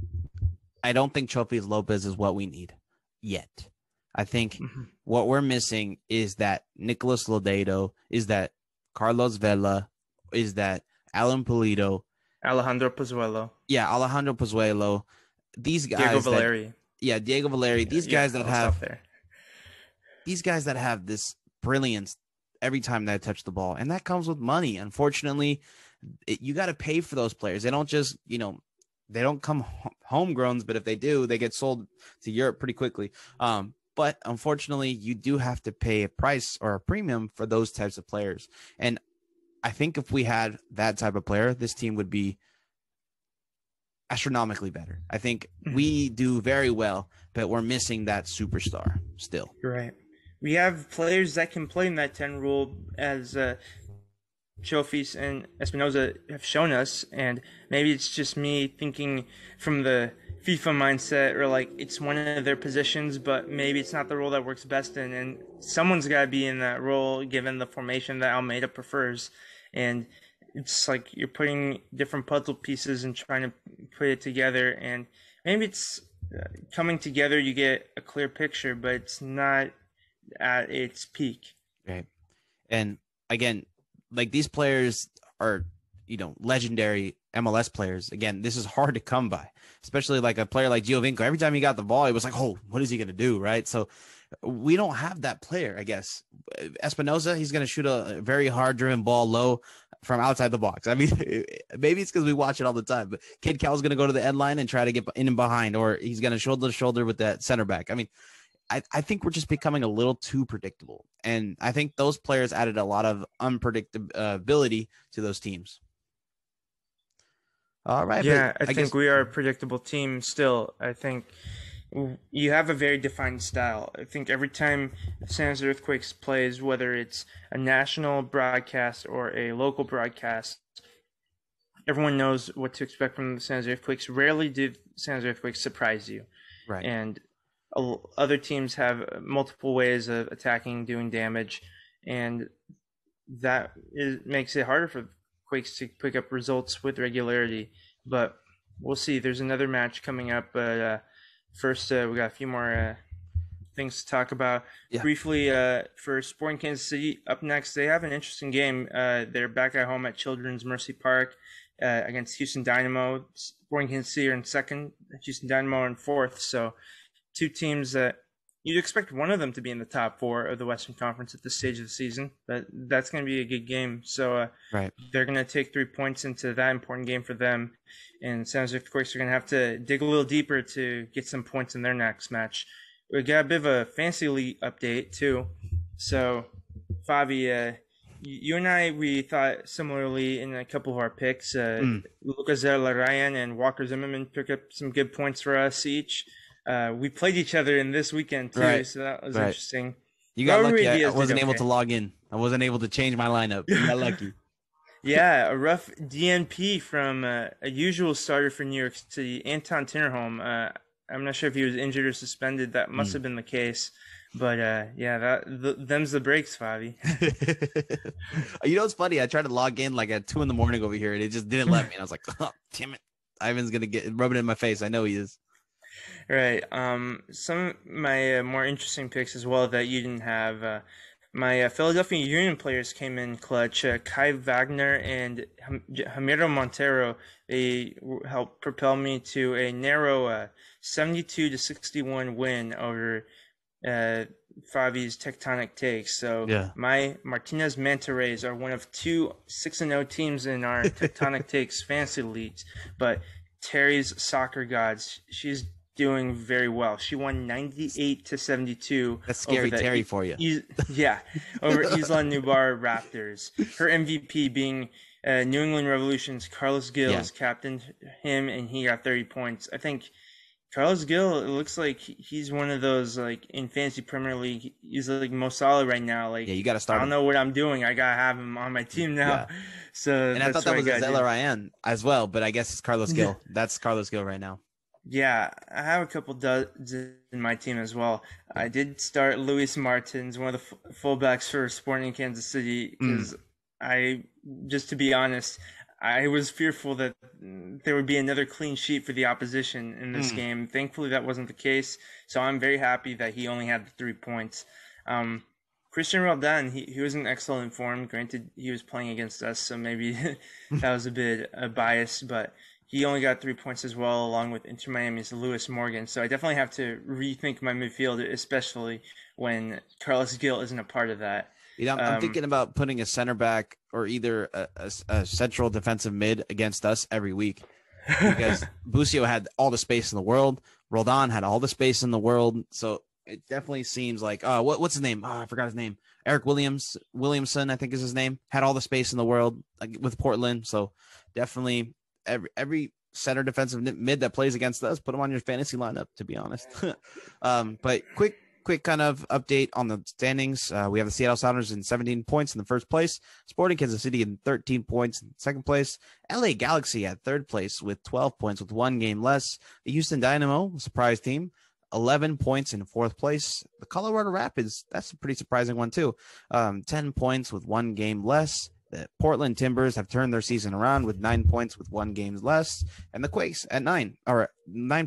I don't think Trophies Lopez is what we need yet. I think what we're missing is that Nicolas Lodeto, is that Carlos Vela, is that Alan Pulido, Alejandro Pozuelo. Yeah, Alejandro Pozuelo. These guys. Diego Valeri. Diego Valeri. These guys that have there. These guys that have this brilliance every time they touch the ball, and that comes with money. Unfortunately, you got to pay for those players. They don't just, they don't come homegrowns, but if they do, they get sold to Europe pretty quickly. But unfortunately, you do have to pay a price or a premium for those types of players. And I think if we had that type of player, this team would be astronomically better. I think we do very well, but we're missing that superstar still. Right. We have players that can play in that 10 role, as Chofis and Espinoza have shown us, and maybe it's just me thinking from the FIFA mindset, or like it's one of their positions, but maybe it's not the role that works best in, and someone's got to be in that role given the formation that Almeida prefers. And it's like you're putting different puzzle pieces and trying to put it together, and maybe it's coming together, you get a clear picture, but it's not at its peak. Right. And again, like, these players are, legendary MLS players. Again, this is hard to come by, especially like a player like Giovinco. Every time he got the ball, it was like, oh, what is he going to do? Right. So we don't have that player, I guess. Espinoza, he's going to shoot a very hard driven ball low from outside the box. I mean, maybe it's because we watch it all the time, but Kid Cal's going to go to the end line and try to get in and behind, or he's going to shoulder to shoulder with that center back. I mean, I think we're just becoming a little too predictable. And I think those players added a lot of unpredictability to those teams. All right. Yeah, I think we are a predictable team still. I think you have a very defined style. I think every time San Jose Earthquakes plays, whether it's a national broadcast or a local broadcast, everyone knows what to expect from the San Jose Earthquakes. Rarely do San Jose Earthquakes surprise you. Right. And other teams have multiple ways of attacking, doing damage, and that makes it harder for Quakes to pick up results with regularity. But we'll see. There's another match coming up, but first we got a few more things to talk about. Yeah. Briefly, for Sporting Kansas City, up next, they have an interesting game. They're back at home at Children's Mercy Park against Houston Dynamo. Sporting Kansas City are in second, Houston Dynamo are in fourth, so two teams that you'd expect one of them to be in the top four of the Western Conference at this stage of the season, but that's going to be a good game. So right. They're going to take 3 points into that important game for them. And San Jose Earthquakes are going to have to dig a little deeper to get some points in their next match. We got a bit of a fantasy league update too. So, Favi, you and I, we thought similarly in a couple of our picks. Lucas Larayan and Walker Zimmerman picked up some good points for us each. We played each other in this weekend too, right. so that was interesting. You got lucky. I wasn't able to log in. I wasn't able to change my lineup. You got lucky. Yeah, a rough DNP from a usual starter for New York City, Anton Tinnerholm. I'm not sure if he was injured or suspended. That must have been the case. But them's the breaks, Favi. It's funny. I tried to log in like at 2 a.m. over here, and it just didn't let me. And I was like, oh, damn it. Ivan's gonna rub it in my face. I know he is. Right. Some of my more interesting picks as well that you didn't have. My Philadelphia Union players came in clutch. Kai Wagner and Ramiro Montero, they helped propel me to a narrow 72-61 win over Favi's Tectonic Takes. So my Martinez Manta Rays are one of 2 6-0 teams in our Tectonic Takes fantasy leagues. But Terry's soccer gods. She's doing very well. She won 98-72 That's scary over Terry for you. over Isla Nubar Raptors. Her MVP being New England Revolution's Carlos Gills captained him, and he got 30 points. I think Carlos Gil, it looks like he's one of those, like, in fantasy Premier League, he's like Mo Salah right now. Like, you got to start. I don't know what I'm doing. I gotta have him on my team now. Yeah. So, and I thought that was Zella Ryan as well, but I guess it's Carlos Gil. That's Carlos Gil right now. Yeah, I have a couple duds in my team as well. I did start Luis Martins, one of the fullbacks for Sporting Kansas City, because just to be honest, I was fearful that there would be another clean sheet for the opposition in this game. Thankfully, that wasn't the case, so I'm very happy that he only had the 3 points. Christian Roldan, he was in excellent form. Granted, he was playing against us, so maybe that was a bit biased, but he only got 3 points as well, along with Inter Miami's Lewis Morgan. So I definitely have to rethink my midfield, especially when Carlos Gil isn't a part of that. I'm thinking about putting a center back or either a central defensive mid against us every week, because Busio had all the space in the world. Roldan had all the space in the world. So it definitely seems like, what's his name? I forgot his name. Eric Williamson, I think is his name, had all the space in the world with Portland. So definitely every center defensive mid that plays against us, put them on your fantasy lineup, to be honest. But quick kind of update on the standings. We have the Seattle Sounders in 17 points in the first place, Sporting Kansas City in 13 points in second place, LA Galaxy at third place with 12 points with 1 game less, the Houston Dynamo, surprise team, 11 points in fourth place, the Colorado Rapids, that's a pretty surprising one too, 10 points with 1 game less. The Portland Timbers have turned their season around with 9 points with 1 game less, and the Quakes at 9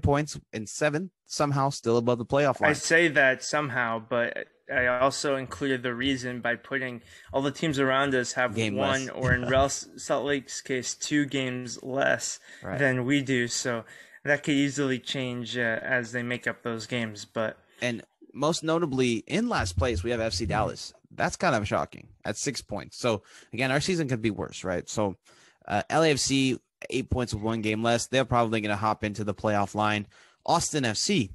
points in 7th, somehow still above the playoff line. I say that somehow, but I also included the reason by putting all the teams around us have game one less. or in Real Salt Lake's case 2 games less than we do. So that could easily change as they make up those games. And most notably, in last place, we have FC Dallas. That's kind of shocking at 6 points. So again, our season could be worse, right? So LAFC, 8 points with 1 game less. They're probably going to hop into the playoff line. Austin FC,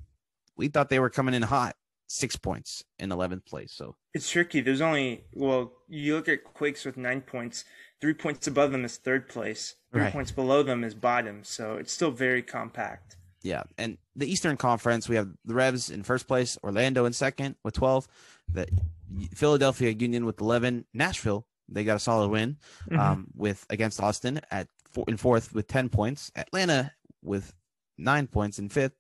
we thought they were coming in hot, 6 points in 11th place. So it's tricky. There's only, you look at Quakes with 9 points, 3 points above them is third place, 3 points below them is bottom. So it's still very compact. Yeah, and the Eastern Conference, we have the Revs in first place, Orlando in second with 12, the Philadelphia Union with 11, Nashville, they got a solid win with against Austin in fourth with 10 points, Atlanta with 9 points in fifth,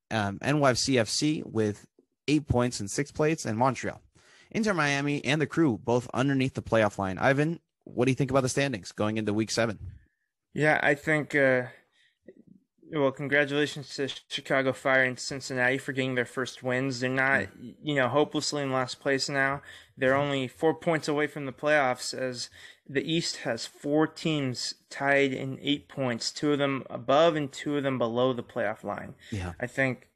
NYCFC with 8 points in sixth place, and Montreal. Inter Miami and the Crew both underneath the playoff line. Ivan, what do you think about the standings going into week 7? Yeah, I think congratulations to Chicago Fire and Cincinnati for getting their first wins. They're not, hopelessly in last place now. They're only 4 points away from the playoffs, as the East has 4 teams tied in 8 points, 2 of them above and 2 of them below the playoff line. Yeah. I think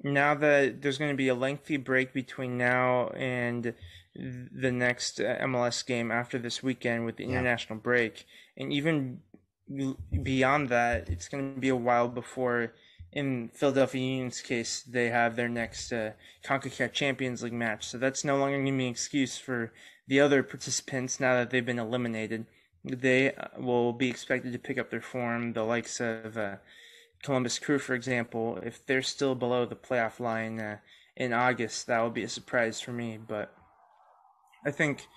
now that there's going to be a lengthy break between now and the next MLS game after this weekend with the international break, and even beyond that, it's going to be a while before, in Philadelphia Union's case, they have their next CONCACAF Champions League match. So that's no longer going to be an excuse for the other participants now that they've been eliminated. They will be expected to pick up their form, the likes of Columbus Crew, for example. If they're still below the playoff line in August, that will be a surprise for me. But I think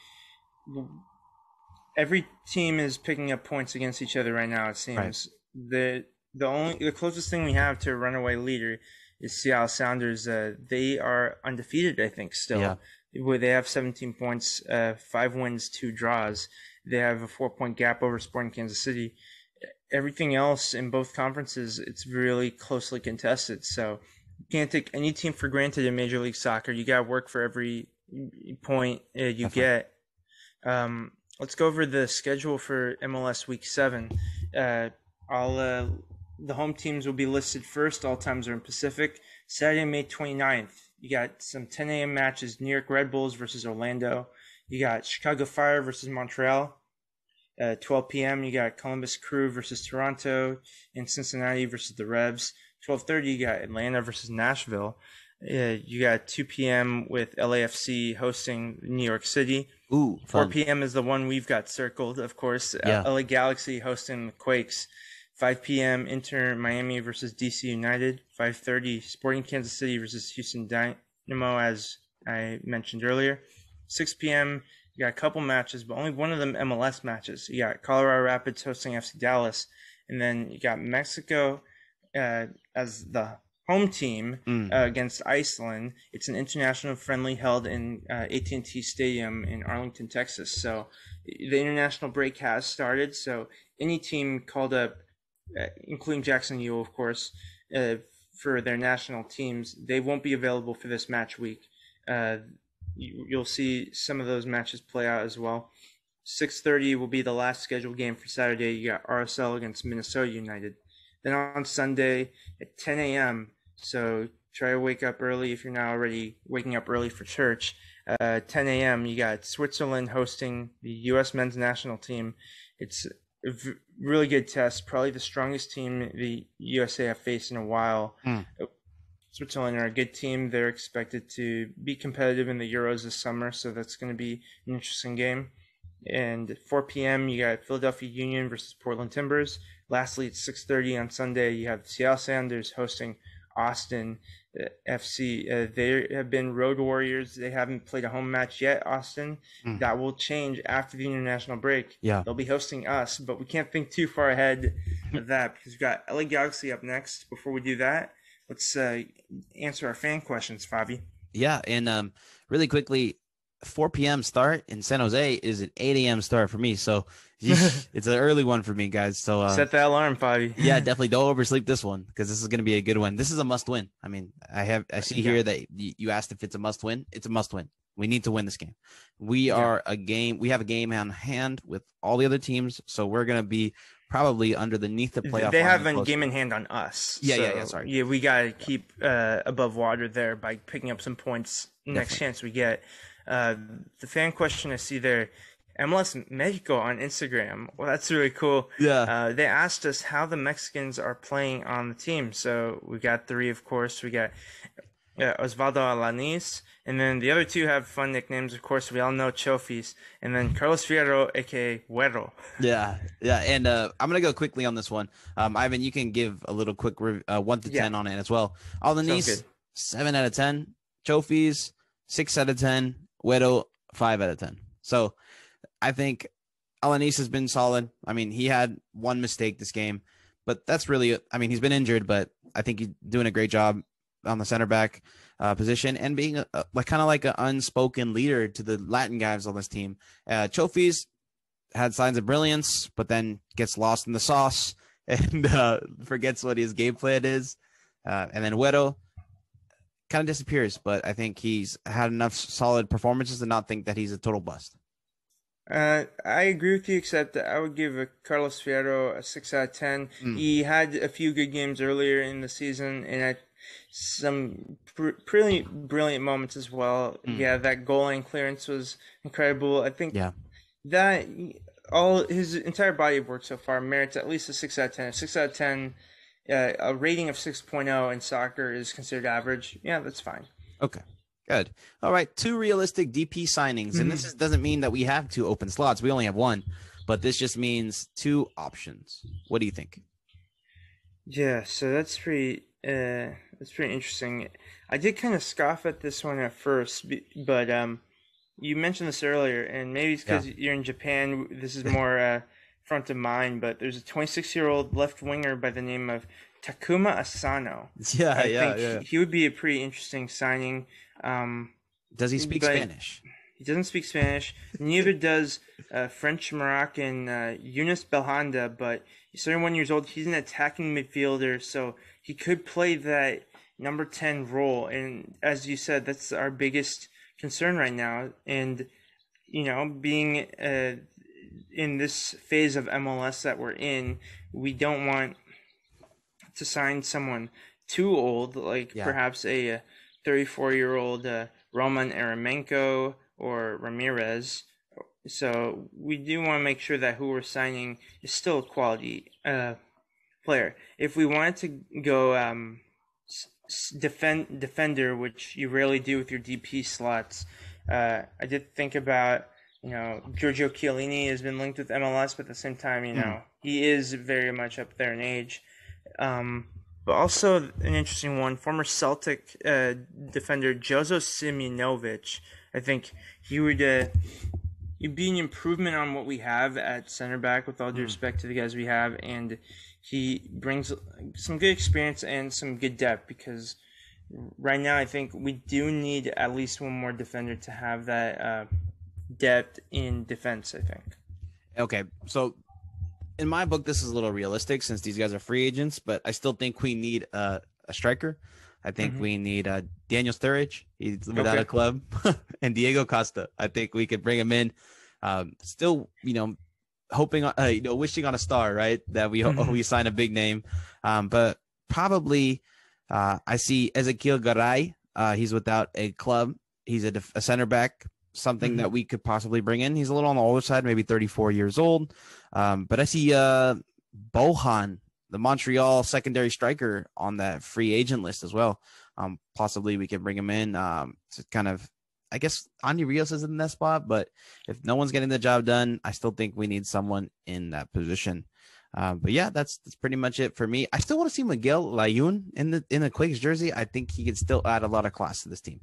every team is picking up points against each other right now, it seems. Right. The closest thing we have to a runaway leader is Seattle Sounders. They are undefeated, I think, still. Yeah. Where they have 17 points, 5 wins, 2 draws. They have a 4-point gap over Sporting Kansas City. Everything else in both conferences, it's really closely contested. So you can't take any team for granted in Major League Soccer. You got to work for every point you get. Let's go over the schedule for MLS Week 7. The home teams will be listed first. All times are in Pacific. Saturday, May 29th, you got some 10 a.m. matches. New York Red Bulls versus Orlando. You got Chicago Fire versus Montreal. 12 p.m. you got Columbus Crew versus Toronto, and Cincinnati versus the Revs. 12:30 you got Atlanta versus Nashville. You got 2 p.m. with LAFC hosting New York City. Ooh, 4 fun. p.m. is the one we've got circled, of course. Yeah. LA Galaxy hosting the Quakes. 5 p.m. Inter Miami versus DC United. 5:30 Sporting Kansas City versus Houston Dynamo, as I mentioned earlier. 6 p.m. you got a couple matches, but only one of them MLS matches. You got Colorado Rapids hosting FC Dallas, and then you got Mexico as the home team against Iceland. It's an international friendly held in AT&T Stadium in Arlington, Texas. So the international break has started. So any team called up, including Jackson U, of course, for their national teams, they won't be available for this match week. You'll see some of those matches play out as well. 6:30 will be the last scheduled game for Saturday. You got RSL against Minnesota United. Then on Sunday at 10 a.m., so try to wake up early if you're not already waking up early for church. 10 a.m., you got Switzerland hosting the U.S. men's national team. It's a really good test, probably the strongest team the USA have faced in a while. Switzerland are a good team. They're expected to be competitive in the Euros this summer, so that's going to be an interesting game. And at 4 p.m., you got Philadelphia Union versus Portland Timbers. Lastly, at 6:30 on Sunday, you have Seattle Sounders hosting Austin FC. They have been road warriors. They haven't played a home match yet, Austin. That will change after the international break. Yeah. They'll be hosting us, but we can't think too far ahead of that because we've got LA Galaxy up next. Before we do that, let's answer our fan questions, Favi. Yeah, and really quickly, 4 p.m. start in San Jose is an 8 a.m. start for me. So it's an early one for me, guys. So set that alarm, Favi. Yeah, definitely don't oversleep this one because this is going to be a good one. This is a must win. I mean, I see here that you asked if it's a must win. It's a must win. We need to win this game. We have a game on hand with all the other teams. So we're going to be probably underneath the playoff. They have a game in hand on us. Yeah. Sorry. Yeah, we got to keep above water there by picking up some points next chance we get. The fan question I see there, MLS Mexico on Instagram. Well, that's really cool. Yeah. They asked us how the Mexicans are playing on the team. So we got three, of course. We got Osvaldo Alanis. And then the other two have fun nicknames. Of course, we all know Chofis. And then Carlos Fierro, a.k.a. Güero. Yeah. And I'm going to go quickly on this one. Ivan, you can give a little quick 1 to 10 on it as well. Alanis, 7 out of 10. Chofis, 6 out of 10. Güero, 5 out of 10. So I think Alanis has been solid. I mean, he had one mistake this game, but that's really, I mean, he's been injured, but I think he's doing a great job on the center back position and being kind of like an unspoken leader to the Latin guys on this team. Chofis had signs of brilliance, but then gets lost in the sauce and forgets what his game plan is. And then Güero kind of disappears, but I think he's had enough solid performances to not think that he's a total bust. I agree with you, except that I would give Carlos Fierro a 6 out of 10. He had a few good games earlier in the season, and some pretty brilliant moments as well. Yeah, that goal line clearance was incredible. I think that all his entire body of work so far merits at least a 6 out of 10. A 6 out of 10, a rating of 6.0 in soccer is considered average. Yeah, that's fine. Okay. Good. All right. 2 realistic DP signings. And this doesn't mean that we have 2 open slots. We only have 1, but this just means 2 options. What do you think? Yeah, so that's pretty interesting. I did kind of scoff at this one at first, but you mentioned this earlier, and maybe it's because you're in Japan, this is more front of mind, but there's a 26-year-old left winger by the name of Takuma Asano. I think he would be a pretty interesting signing. Does he speak Spanish? He doesn't speak Spanish. Neither does French Moroccan Yunus Belhanda, but he's 31 years old. He's an attacking midfielder, so he could play that number 10 role. And as you said, that's our biggest concern right now. And, being in this phase of MLS that we're in, we don't want to sign someone too old, like perhaps a 34-year-old Roman Eremenko or Ramirez, So we do want to make sure that who we're signing is still a quality player. If we wanted to go defender, which you rarely do with your DP slots, I did think about, Giorgio Chiellini has been linked with MLS, but at the same time, he is very much up there in age. But also an interesting one, former Celtic defender Jozo Simunovic. I think he would he'd be an improvement on what we have at center back, with all due respect to the guys we have, and he brings some good experience and some good depth, because right now I think we do need at least one more defender to have that depth in defense, I think. Okay, so in my book, this is a little realistic since these guys are free agents, but I still think we need a striker. I think we need Daniel Sturridge. He's without a club. And Diego Costa. I think we could bring him in. Still, hoping, wishing on a star, right? That we sign a big name. But probably I see Ezequiel Garay. He's without a club. He's a center back, something that we could possibly bring in. He's a little on the older side, maybe 34 years old. But I see Bohan, the Montreal secondary striker, on that free agent list as well. Possibly we can bring him in to kind of, I guess Andy Rios is in that spot, but if no one's getting the job done, I still think we need someone in that position. But yeah, that's pretty much it for me. I still want to see Miguel Layun in the Quakes jersey. I think he could still add a lot of class to this team.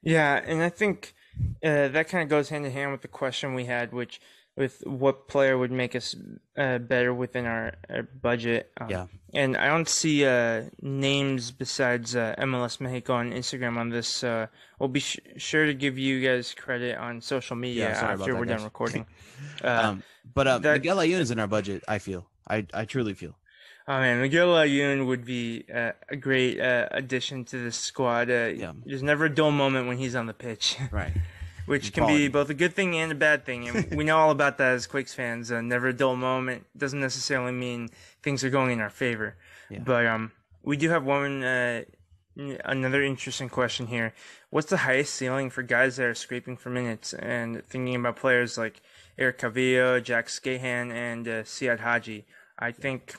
Yeah, and I think that kind of goes hand in hand with the question we had, which with what player would make us better within our budget. And I don't see names besides MLS Mexico on Instagram on this. We'll be sure to give you guys credit on social media after we're done recording. But Miguel Layun is in our budget, I feel. I truly feel. Oh, man, Miguel Layun would be a great addition to this squad. There's never a dull moment when he's on the pitch. Right. Which can be both a good thing and a bad thing. And we know all about that as Quakes fans. Never a dull moment doesn't necessarily mean things are going in our favor. Yeah. But we do have another interesting question here. What's the highest ceiling for guys that are scraping for minutes? And thinking about players like Eric Cavillo, Jack Scahan, and Siad Haji. I think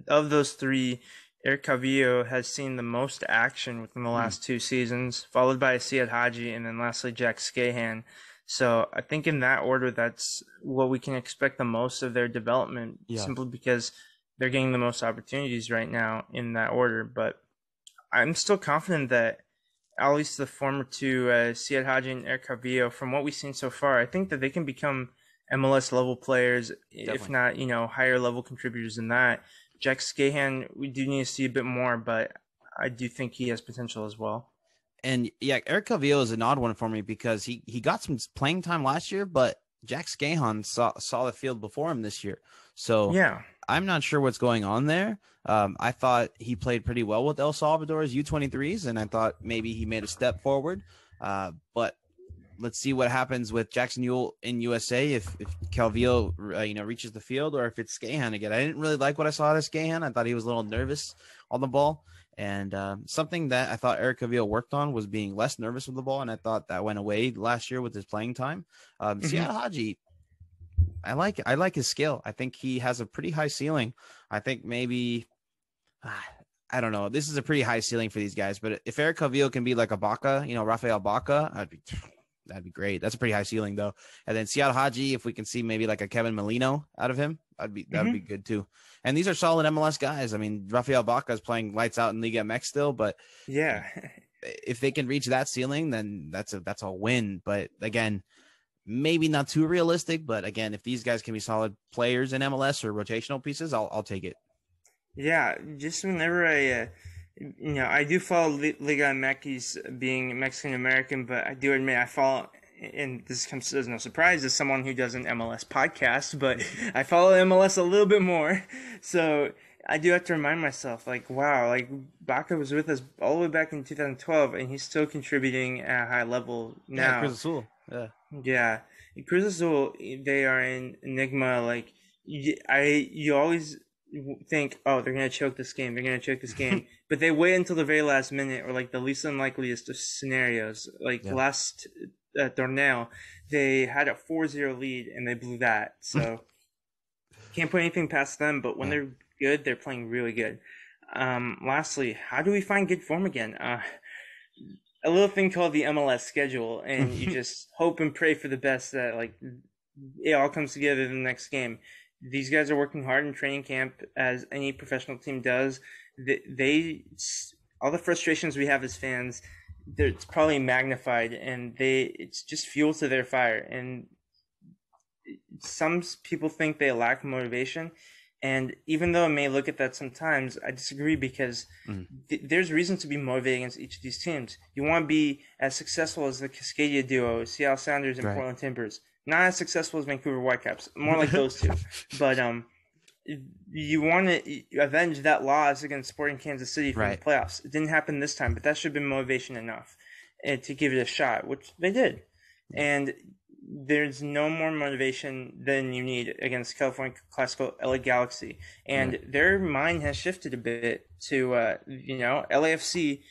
of those three, Eric Cavillo has seen the most action within the last 2 seasons, followed by Siad Haji, and then lastly Jack Scahan. So I think in that order, that's what we can expect the most of their development, simply because they're getting the most opportunities right now in that order. But I'm still confident that at least the former two, Siad Haji and Eric Cavillo, from what we've seen so far, I think that they can become MLS level players, if not, higher level contributors than that. Jack Scahan, we do need to see a bit more, but I do think he has potential as well. And yeah, Eric Cavillo is an odd one for me because he got some playing time last year, but Jack Scahan saw the field before him this year. So yeah, I'm not sure what's going on there. I thought he played pretty well with El Salvador's U23s, and I thought maybe he made a step forward. But let's see what happens with Jackson Ewell in USA if Calvillo reaches the field, or if it's Scahan again. I didn't really like what I saw out of Scahan. I thought he was a little nervous on the ball. And something that I thought Eric Cavillo worked on was being less nervous with the ball, and I thought that went away last year with his playing time. Siad Haji, I like his skill. I think he has a pretty high ceiling. I think maybe I don't know. This is a pretty high ceiling for these guys, but if Eric Cavillo can be like a Baca, Rafael Baca, that'd be great. That's a pretty high ceiling though. And then Siad Haji, if we can see maybe like a Kevin Molino out of him, that'd be good too. And these are solid MLS guys. I mean, Rafael Baca is playing lights out in Liga MX still, but yeah, if they can reach that ceiling, then that's a win. But again, maybe not too realistic. But again, if these guys can be solid players in MLS or rotational pieces, I'll take it. Yeah, just whenever I do follow Liga MX being Mexican American, but I do admit I follow, and this comes as no surprise as someone who does an MLS podcast, but I follow MLS a little bit more. So I do have to remind myself, like, wow, like Baca was with us all the way back in 2012, and he's still contributing at a high level now. Yeah, Cruz Azul. Yeah. Cruz Azul, they are an enigma. Like, you always think, oh, they're going to choke this game. But they wait until the very last minute, or like the least unlikeliest of scenarios. Like last Torneo, they had a 4-0 lead and they blew that. So can't put anything past them. But when Yeah. they're good, they're playing really good. Lastly, how do we find good form again? A little thing called the MLS schedule, and you just hope and pray for the best that like it all comes together in the next game. These guys are working hard in training camp, as any professional team does. They all the frustrations we have as fans, it's probably magnified, and it's just fuel to their fire. And some people think they lack motivation, and even though I may look at that sometimes, I disagree because there's reason to be motivated against each of these teams. You want to be as successful as the Cascadia duo, Seattle Sounders and Right. Portland Timbers. Not as successful as Vancouver Whitecaps, more like those two. But you want to avenge that loss against Sporting Kansas City from Right. the playoffs. It didn't happen this time, but that should have been motivation enough to give it a shot, which they did. And there's no more motivation than you need against California Classical LA Galaxy. And their mind has shifted a bit to, LAFC.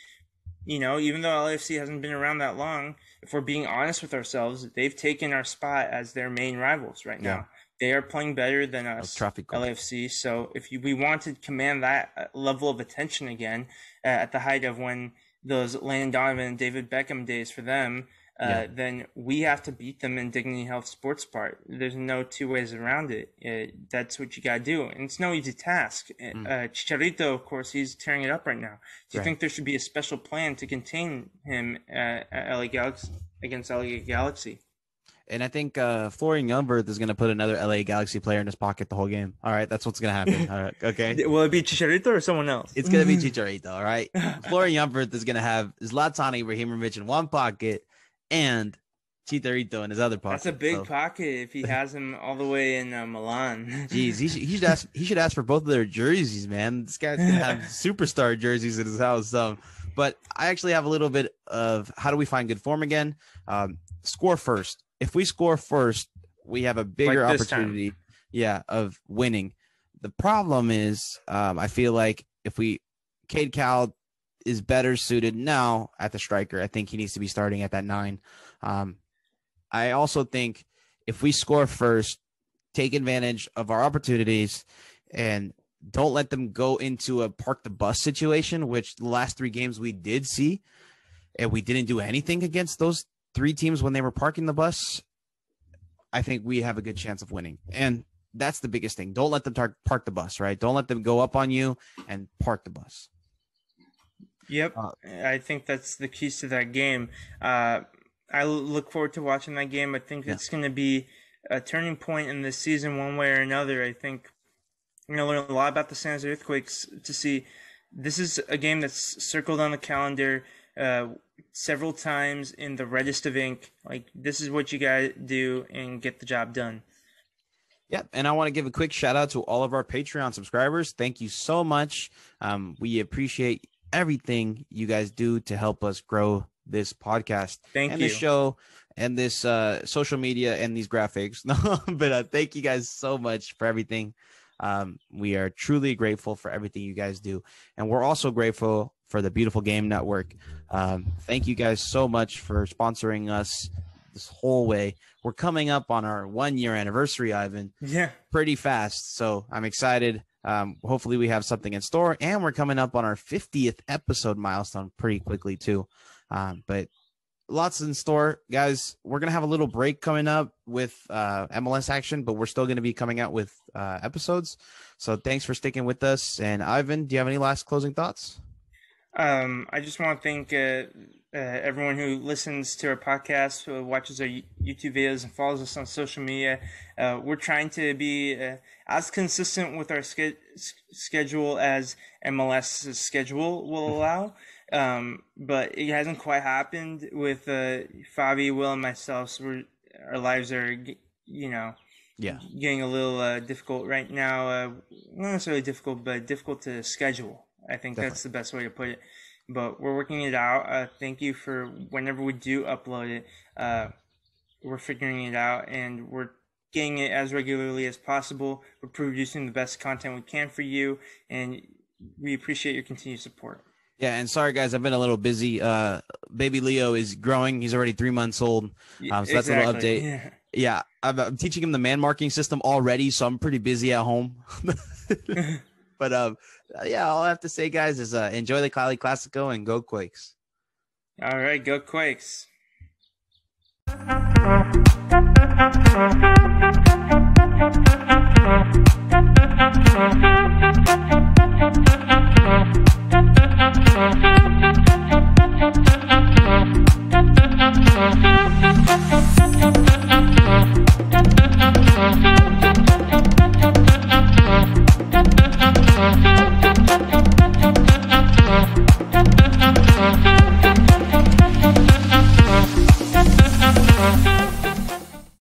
Even though LAFC hasn't been around that long, if we're being honest with ourselves, they've taken our spot as their main rivals right now. They are playing better than us, LAFC. So if we want to command that level of attention again at the height of when those Landon Donovan and David Beckham days for them, then we have to beat them in Dignity Health Sports Park. There's no two ways around it. That's what you got to do. And it's no easy task. Chicharito, of course, he's tearing it up right now. Do you think there should be a special plan to contain him at LA Galaxy against LA Galaxy? And I think Florian Yumberth is going to put another LA Galaxy player in his pocket the whole game. All right, that's what's going to happen. All right, okay. Will it be Chicharito or someone else? It's going to be Chicharito, all right? Florian Yumberth is going to have Zlatan Ibrahimovic in one pocket and Chicharito in his other pocket. That's a big pocket if he has him all the way in Milan. Jeez, he should ask for both of their jerseys, man. This guy's going to have superstar jerseys in his house. But I actually have a little bit of how do we find good form again? Score first. If we score first, we have a bigger opportunity, of winning. The problem is, I feel like Cade Cowell is better suited now at the striker. I think he needs to be starting at that 9. I also think if we score first, take advantage of our opportunities and don't let them go into a park the bus situation, which the last 3 games we did see, and we didn't do anything against those 3 teams when they were parking the bus. I think we have a good chance of winning. And that's the biggest thing. Don't let them park the bus, right? Don't let them go up on you and park the bus. Yep. I think that's the keys to that game. I look forward to watching that game. I think it's going to be a turning point in this season one way or another. I think we're going to learn a lot about the San Jose Earthquakes to see. This is a game that's circled on the calendar several times in the reddest of ink. Like, this is what you got to do and get the job done. Yeah, and I want to give a quick shout out to all of our Patreon subscribers. Thank you so much. We appreciate everything you guys do to help us grow this podcast and this show and this social media and these graphics. But thank you guys so much for everything. We are truly grateful for everything you guys do. And we're also grateful for the Beautiful Game Network. Thank you guys so much for sponsoring us this whole way. We're coming up on our 1-year anniversary, Ivan. Yeah. Pretty fast. So I'm excited. Hopefully we have something in store, and we're coming up on our 50th episode milestone pretty quickly too. But lots in store, guys. We're going to have a little break coming up with MLS action, but we're still going to be coming out with episodes. So thanks for sticking with us. And Ivan, do you have any last closing thoughts? I just want to thank everyone who listens to our podcast, who watches our YouTube videos, and follows us on social media. We're trying to be as consistent with our schedule as MLS's schedule will allow. But it hasn't quite happened with Favi, Will, and myself. So our lives are, getting a little difficult right now. Not necessarily difficult, but difficult to schedule. I think that's the best way to put it. But we're working it out. Thank you for whenever we do upload it. We're figuring it out, and we're getting it as regularly as possible. We're producing the best content we can for you, and we appreciate your continued support. Yeah, and sorry guys, I've been a little busy. Baby Leo is growing. He's already 3 months old. So that's a little update. Yeah. Yeah, I'm teaching him the man marking system already, so I'm pretty busy at home. But yeah, all I have to say, guys, is enjoy the Cali Classico and go Quakes. All right, go Quakes.